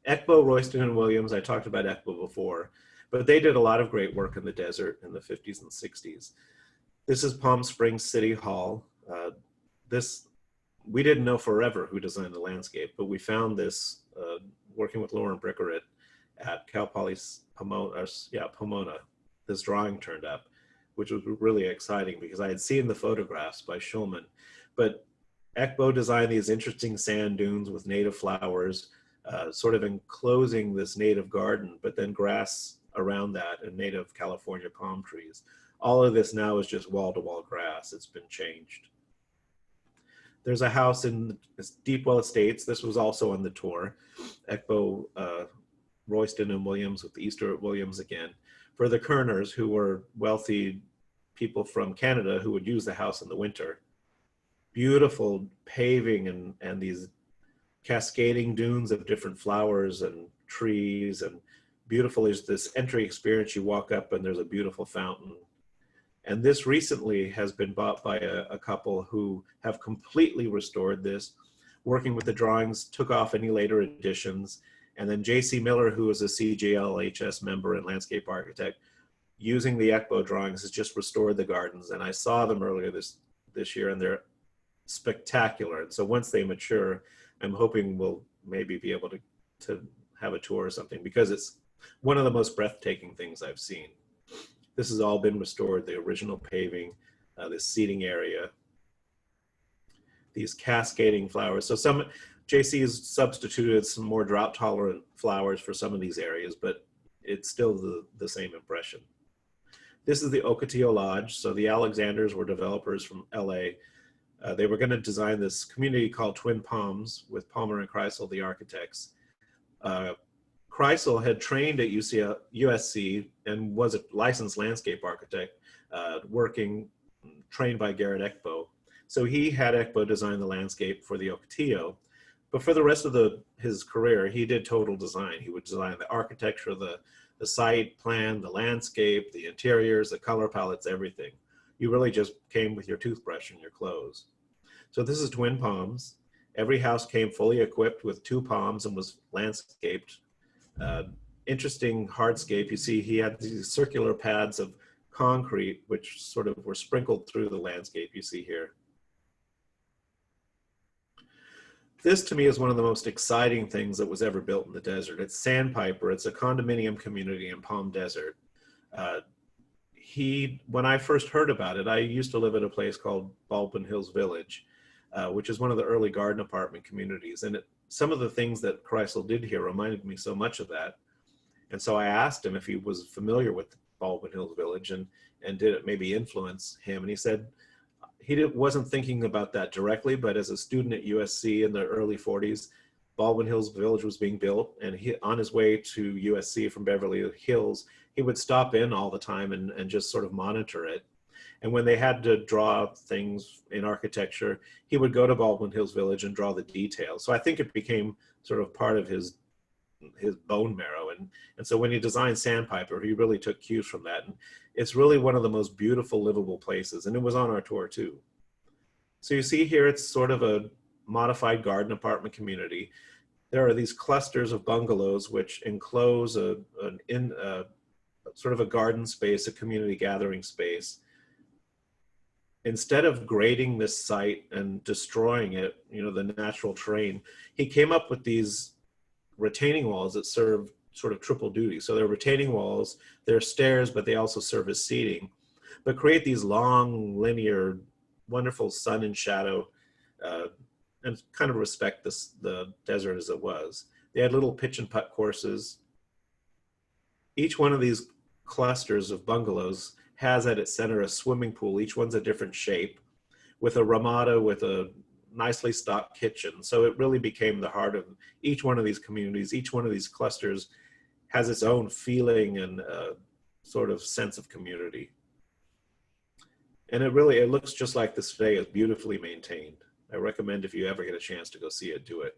S2: Ekbo, Royston, and Williams, I talked about Ekbo before, but they did a lot of great work in the desert in the 50s and 60s. This is Palm Springs City Hall. We didn't know forever who designed the landscape, but we found this working with Lauren Brickeret at Cal Poly Pomona. This drawing turned up, which was really exciting because I had seen the photographs by Schulman. But Ekbo designed these interesting sand dunes with native flowers, sort of enclosing this native garden, but then grass around that and native California palm trees. All of this now is just wall-to-wall grass. It's been changed. There's a house in Deepwell Estates. This was also on the tour. Ekbo, Royston, and Williams, with Easter at Williams again. For the Kerners, who were wealthy people from Canada who would use the house in the winter. Beautiful paving and these cascading dunes of different flowers and trees, and beautiful is this entry experience. You walk up and there's a beautiful fountain. And this recently has been bought by a couple who have completely restored this, working with the drawings, took off any later additions. And then J.C. Miller, who is a CGLHS member and landscape architect, using the Ekbo drawings, has just restored the gardens. And I saw them earlier this year, and they're spectacular. And so once they mature, I'm hoping we'll maybe be able to have a tour or something, because it's one of the most breathtaking things I've seen. This has all been restored, the original paving, this seating area, these cascading flowers. So some JC has substituted some more drought tolerant flowers for some of these areas, but it's still the same impression. This is the Ocotillo Lodge. So the Alexanders were developers from LA. They were going to design this community called Twin Palms with Palmer and Kreisel, the architects. Kreisel had trained at USC and was a licensed landscape architect, trained by Garrett Ekbo. So he had Ekbo design the landscape for the Ocotillo, but for the rest of his career, he did total design. He would design the architecture, the site plan, the landscape, the interiors, the color palettes, everything. You really just came with your toothbrush and your clothes. So this is Twin Palms. Every house came fully equipped with 2 palms and was landscaped. Interesting hardscape. You see he had these circular pads of concrete which sort of were sprinkled through the landscape you see here. This to me is one of the most exciting things that was ever built in the desert. It's Sandpiper. It's a condominium community in Palm Desert. When I first heard about it, I used to live at a place called Baldwin Hills Village, which is one of the early garden apartment communities. And some of the things that Kreisel did here reminded me so much of that. And so I asked him if he was familiar with Baldwin Hills Village and did it maybe influence him. And he said he wasn't thinking about that directly, but as a student at USC in the early 40s, Baldwin Hills Village was being built, and on his way to USC from Beverly Hills, he would stop in all the time and just sort of monitor it. And when they had to draw things in architecture, he would go to Baldwin Hills Village and draw the details. So I think it became sort of part of his bone marrow. And so when he designed Sandpiper, he really took cues from that. And it's really one of the most beautiful livable places. And it was on our tour too. So you see here, it's sort of a modified garden apartment community. There are these clusters of bungalows which enclose sort of a garden space, a community gathering space. Instead of grading this site and destroying it, the natural terrain, he came up with these retaining walls that serve sort of triple duty. So they're retaining walls, they're stairs, but they also serve as seating, but create these long, linear, wonderful sun and shadow, and kind of respect the desert as it was. They had little pitch and putt courses. Each one of these clusters of bungalows has at its center a swimming pool. Each one's a different shape, with a ramada with a nicely stocked kitchen. So it really became the heart of each one of these communities. Each one of these clusters has its own feeling and sort of sense of community. And it looks just like this today. It's beautifully maintained. I recommend if you ever get a chance to go see it, do it.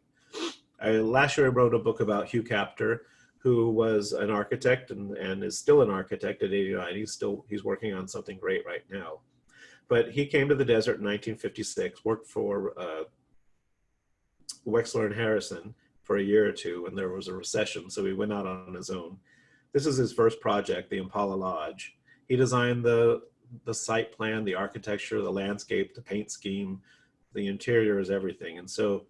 S2: Last year I wrote a book about Hugh Kaptur, who was an architect and is still an architect at 89. He's working on something great right now. But he came to the desert in 1956, worked for Wexler and Harrison for a year or two, and there was a recession, so he went out on his own. This is his first project, the Impala Lodge. He designed the site plan, the architecture, the landscape, the paint scheme, the interior is everything. And so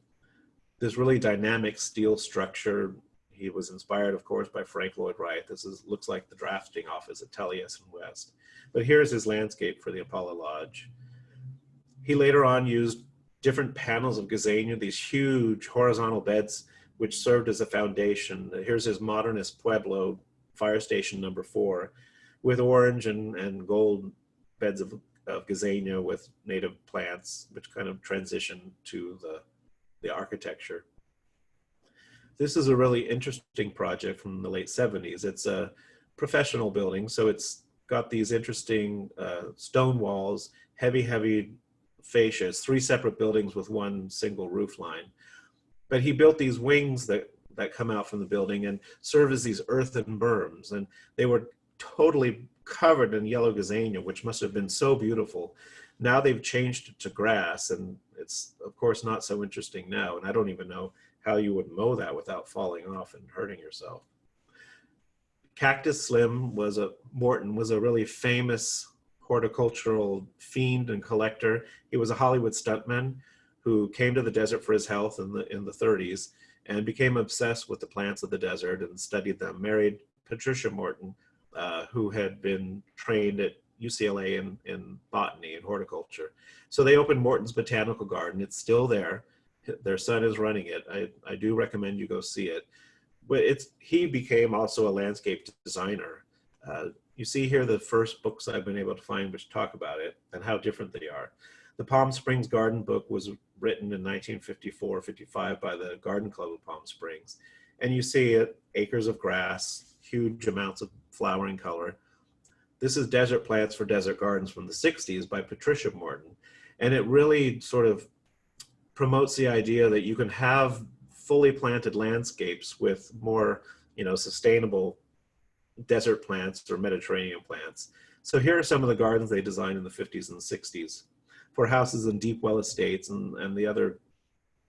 S2: this really dynamic steel structure, he was inspired, of course, by Frank Lloyd Wright. Looks like the drafting office at Tellius and West. But here's his landscape for the Impala Lodge. He later on used different panels of gazania, these huge horizontal beds, which served as a foundation. Here's his modernist Pueblo fire station number 4, with orange and gold beds of gazania with native plants, which kind of transition to the architecture. This is a really interesting project from the late 70s. It's a professional building, so it's got these interesting stone walls, heavy fascias, 3 separate buildings with one single roof line. But he built these wings that come out from the building and serve as these earthen berms, and they were totally covered in yellow gazania, which must have been so beautiful. Now they've changed it to grass, and it's of course not so interesting now, and I don't even know how you would mow that without falling off and hurting yourself. Cactus Slim Morton was a really famous horticultural fiend and collector. He was a Hollywood stuntman who came to the desert for his health in the 30s and became obsessed with the plants of the desert and studied them. Married Patricia Morton, who had been trained at UCLA in botany and horticulture. So they opened Morton's Botanical Garden. It's still there. Their son is running it. I do recommend you go see it. But he became also a landscape designer. You see here the first books I've been able to find which talk about it and how different they are. The Palm Springs Garden book was written in 1954-55 by the Garden Club of Palm Springs. And you see it, acres of grass, huge amounts of flowering color. This is Desert Plants for Desert Gardens from the 60s by Patricia Morton. And it really sort of promotes the idea that you can have fully planted landscapes with more, sustainable desert plants or Mediterranean plants. So here are some of the gardens they designed in the 50s and 60s for houses in deep well estates and the other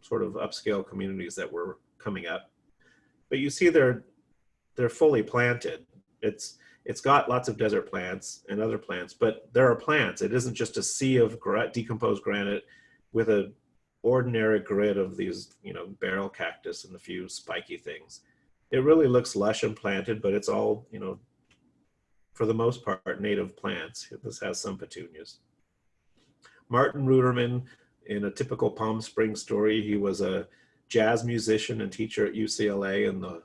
S2: sort of upscale communities that were coming up. But you see they're fully planted. It's got lots of desert plants and other plants, but there are plants. It isn't just a sea of decomposed granite with an ordinary grid of these, barrel cactus and a few spiky things. It really looks lush and planted, but it's all, for the most part, native plants. This has some petunias. Martin Ruderman, in a typical Palm Springs story, he was a jazz musician and teacher at UCLA in the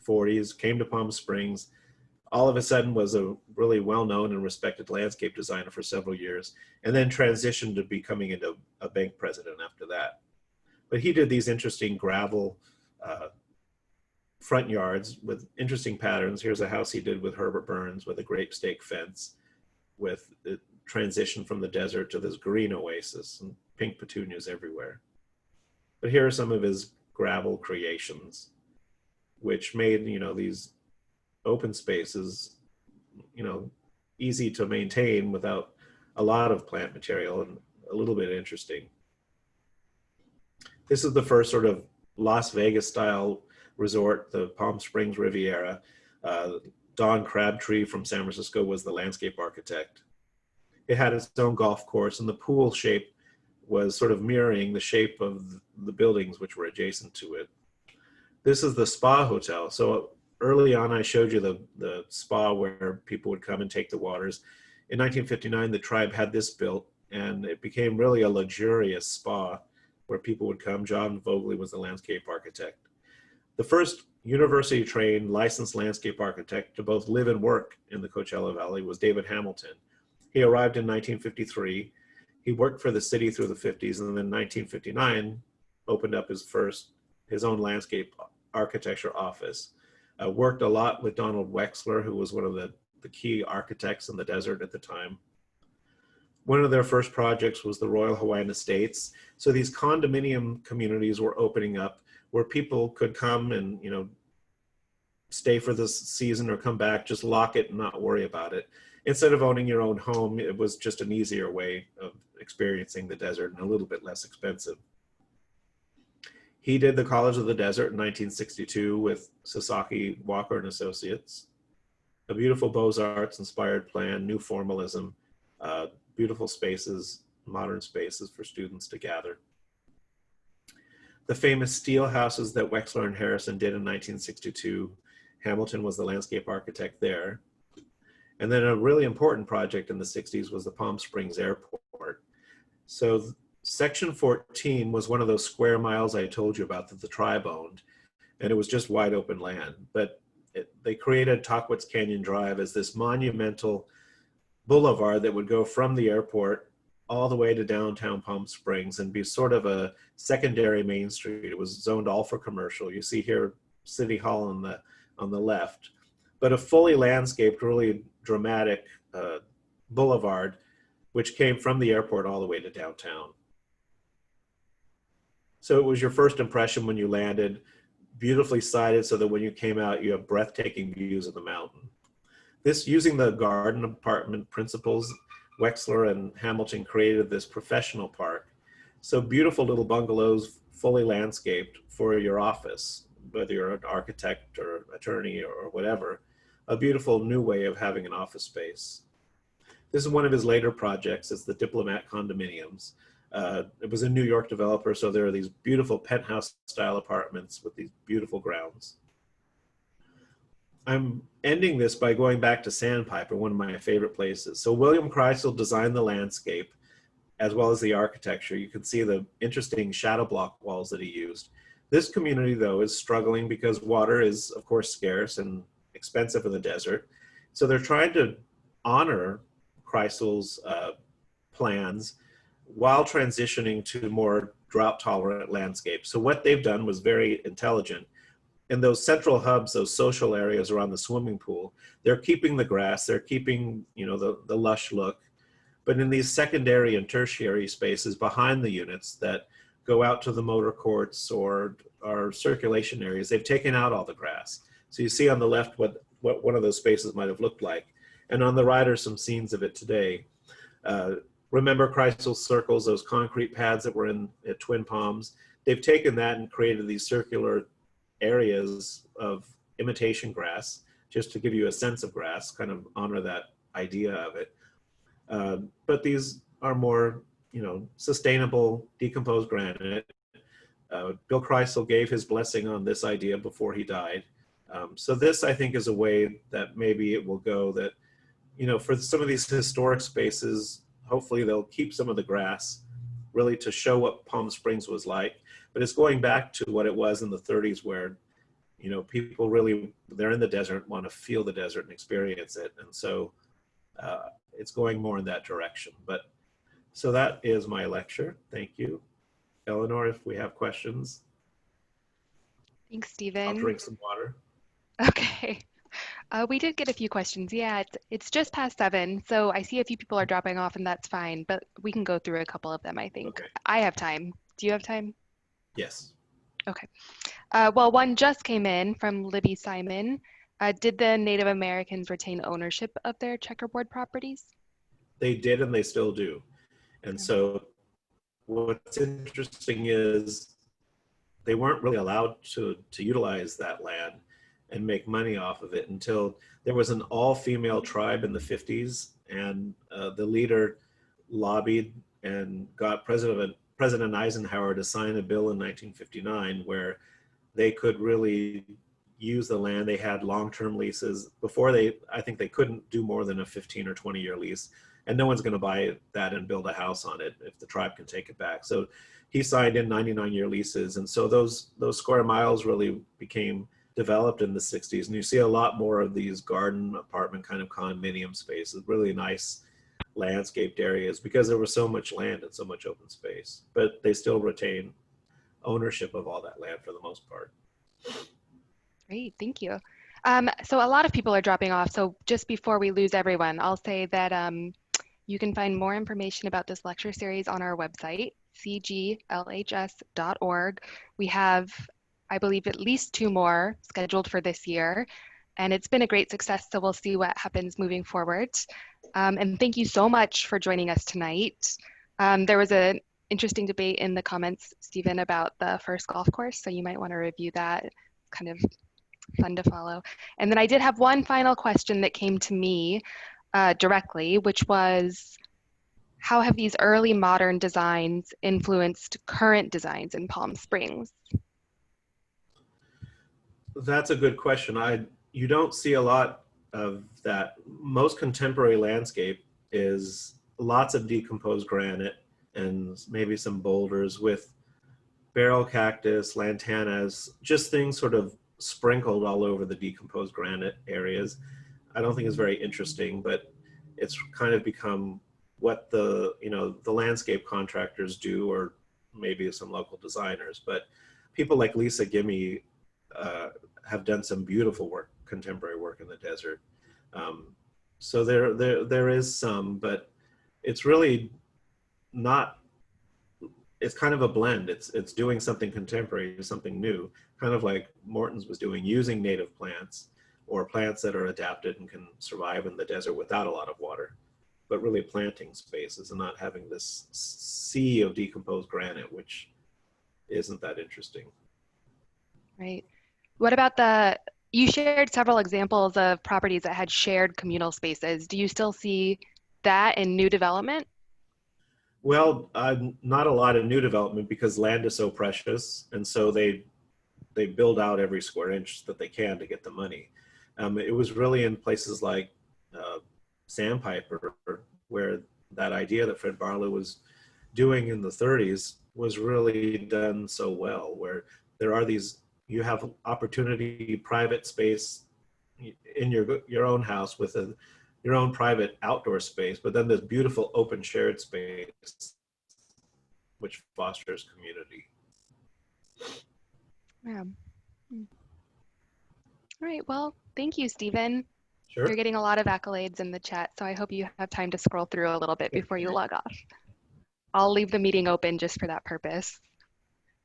S2: 40s, came to Palm Springs, all of a sudden was a really well-known and respected landscape designer for several years, and then transitioned to becoming into a bank president after that. But he did these interesting gravel front yards with interesting patterns. Here's a house he did with Herbert Burns with a grape stake fence with the transition from the desert to this green oasis and pink petunias everywhere. But here are some of his gravel creations, which made, these open spaces, easy to maintain without a lot of plant material and a little bit interesting. This is the first sort of Las Vegas style resort, the Palm Springs Riviera. Don Crabtree from San Francisco was the landscape architect. It had its own golf course, and the pool shape was sort of mirroring the shape of the buildings which were adjacent to it. This is the spa hotel. So early on, I showed you the spa where people would come and take the waters. In 1959, the tribe had this built, and it became really a luxurious spa where people would come. John Vogley was the landscape architect. The first university-trained licensed landscape architect to both live and work in the Coachella Valley was David Hamilton. He arrived in 1953. He worked for the city through the 50s, and then in 1959 opened up his own landscape architecture office. Worked a lot with Donald Wexler, who was one of the the key architects in the desert at the time. One of their first projects was the Royal Hawaiian Estates. So these condominium communities were opening up where people could come and, you know, stay for this season or come back, just lock it and not worry about it. Instead of owning your own home, it was just an easier way of experiencing the desert and a little bit less expensive. He did the College of the Desert in 1962 with Sasaki Walker and Associates. A beautiful Beaux-Arts inspired plan, new formalism, beautiful spaces, modern spaces for students to gather. The famous steel houses that Wexler and Harrison did in 1962, Hamilton was the landscape architect there. And then a really important project in the 60s was the Palm Springs Airport. So Section 14 was one of those square miles I told you about that the tribe owned, and it was just wide open land. But they created Tockwitz Canyon Drive as this monumental boulevard that would go from the airport all the way to downtown Palm Springs and be sort of a secondary main street. It was zoned all for commercial. You see here City Hall on the left, but a fully landscaped, really dramatic boulevard, which came from the airport all the way to downtown. So it was your first impression when you landed, beautifully sited so that when you came out, you have breathtaking views of the mountain. This, using the garden apartment principles, Wexler and Hamilton created this professional park. So beautiful little bungalows, fully landscaped for your office, whether you're an architect or attorney or whatever, a beautiful new way of having an office space. This is one of his later projects. It's the Diplomat Condominiums. It was a New York developer, so there are these beautiful penthouse style apartments with these beautiful grounds. I'm ending this by going back to Sandpiper, one of my favorite places. So William Kreisel designed the landscape as well as the architecture. You can see the interesting shadow block walls that he used. This community, though, is struggling because water is, of course, scarce and expensive in the desert. So they're trying to honor Kreisel's plans while transitioning to more drought-tolerant landscapes. So what they've done was very intelligent. In those central hubs, those social areas around the swimming pool, they're keeping the grass, they're keeping, you know, the lush look. But in these secondary and tertiary spaces behind the units that go out to the motor courts or circulation areas, they've taken out all the grass. So you see on the left what one of those spaces might have looked like. And on the right are some scenes of it today. Remember Kreisel's circles, those concrete pads that were at Twin Palms? They've taken that and created these circular areas of imitation grass, just to give you a sense of grass, kind of honor that idea of it. But these are more, you know, sustainable, decomposed granite. Bill Kreisel gave his blessing on this idea before he died. So this, I think, is a way that maybe it will go that, you know, for some of these historic spaces, hopefully they'll keep some of the grass really to show what Palm Springs was like. But it's going back to what it was in the 30s where, you know, people really, they're in the desert, want to feel the desert and experience it. And so it's going more in that direction. But so that is my lecture. Thank you. Eleanor, if we have questions.
S1: Thanks, Stephen.
S2: I'll drink some water.
S1: Okay. We did get a few questions. Yeah, it's just past 7, so I see a few people are dropping off, and that's fine, but we can go through a couple of them, I think.
S2: Okay.
S1: I have time. Do you have time?
S2: Yes.
S1: Okay. Well, one just came in from Libby Simon. Did the Native Americans retain ownership of their checkerboard properties?
S2: They did, and they still do. And so what's interesting is they weren't really allowed to utilize that land and make money off of it until there was an all-female tribe in the 50s, and the leader lobbied and got President Eisenhower to sign a bill in 1959 where they could really use the land. They had long-term leases. Before I think they couldn't do more than a 15 or 20-year lease, and no one's going to buy that and build a house on it if the tribe can take it back. So he signed in 99-year leases, and so those square miles really became developed in the 60s, and you see a lot more of these garden apartment kind of condominium spaces, really nice landscaped areas because there was so much land and so much open space, but they still retain ownership of all that land for the most part.
S1: Great, thank you. So a lot of people are dropping off. So just before we lose everyone, I'll say that you can find more information about this lecture series on our website, cglhs.org. We have, I believe, at least 2 more scheduled for this year, and it's been a great success, so we'll see what happens moving forward. And thank you so much for joining us tonight. There was an interesting debate in the comments, Stephen, about the first golf course, so you might want to review that. Kind of fun to follow. And then I did have one final question that came to me directly, which was, how have these early modern designs influenced current designs in Palm Springs?
S2: That's a good question. You don't see a lot of that. Most contemporary landscape is lots of decomposed granite and maybe some boulders with barrel cactus, lantanas, just things sort of sprinkled all over the decomposed granite areas. I don't think it's very interesting, but it's kind of become what the landscape contractors do, or maybe some local designers. But people like Lisa Gimme have done some beautiful work, contemporary work in the desert. So there is some, but it's really not. It's kind of a blend. It's doing something contemporary, something new, kind of like Morton's was doing, using native plants or plants that are adapted and can survive in the desert without a lot of water, but really planting spaces and not having this sea of decomposed granite, which isn't that interesting.
S1: Right. What about you shared several examples of properties that had shared communal spaces. Do you still see that in new development?
S2: Well, not a lot of new development because land is so precious, and so they build out every square inch that they can to get the money. It was really in places like Sandpiper where that idea that Fred Barlow was doing in the 30s was really done so well, where there are these, you have opportunity, private space in your own house with your own private outdoor space, but then this beautiful open shared space which fosters community.
S1: Yeah. All right. Well, thank you, Stephen.
S2: Sure.
S1: You're getting a lot of accolades in the chat, so I hope you have time to scroll through a little bit before you log off. I'll leave the meeting open just for that purpose.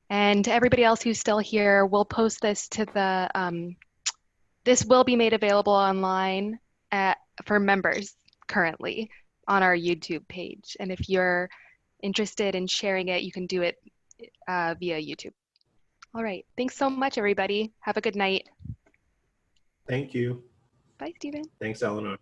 S1: And to everybody else who's still here, we'll post this to this will be made available online for members currently on our YouTube page. And if you're interested in sharing it, you can do it via YouTube. All right. Thanks so much, everybody. Have a good night.
S2: Thank you.
S1: Bye, Stephen.
S2: Thanks, Eleanor.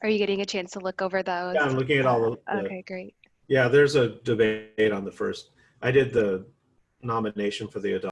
S1: Are you getting a chance to look over those?
S2: Yeah, I'm looking at all the
S1: okay, great.
S2: Yeah, there's a debate on the first. I did the nomination for the adult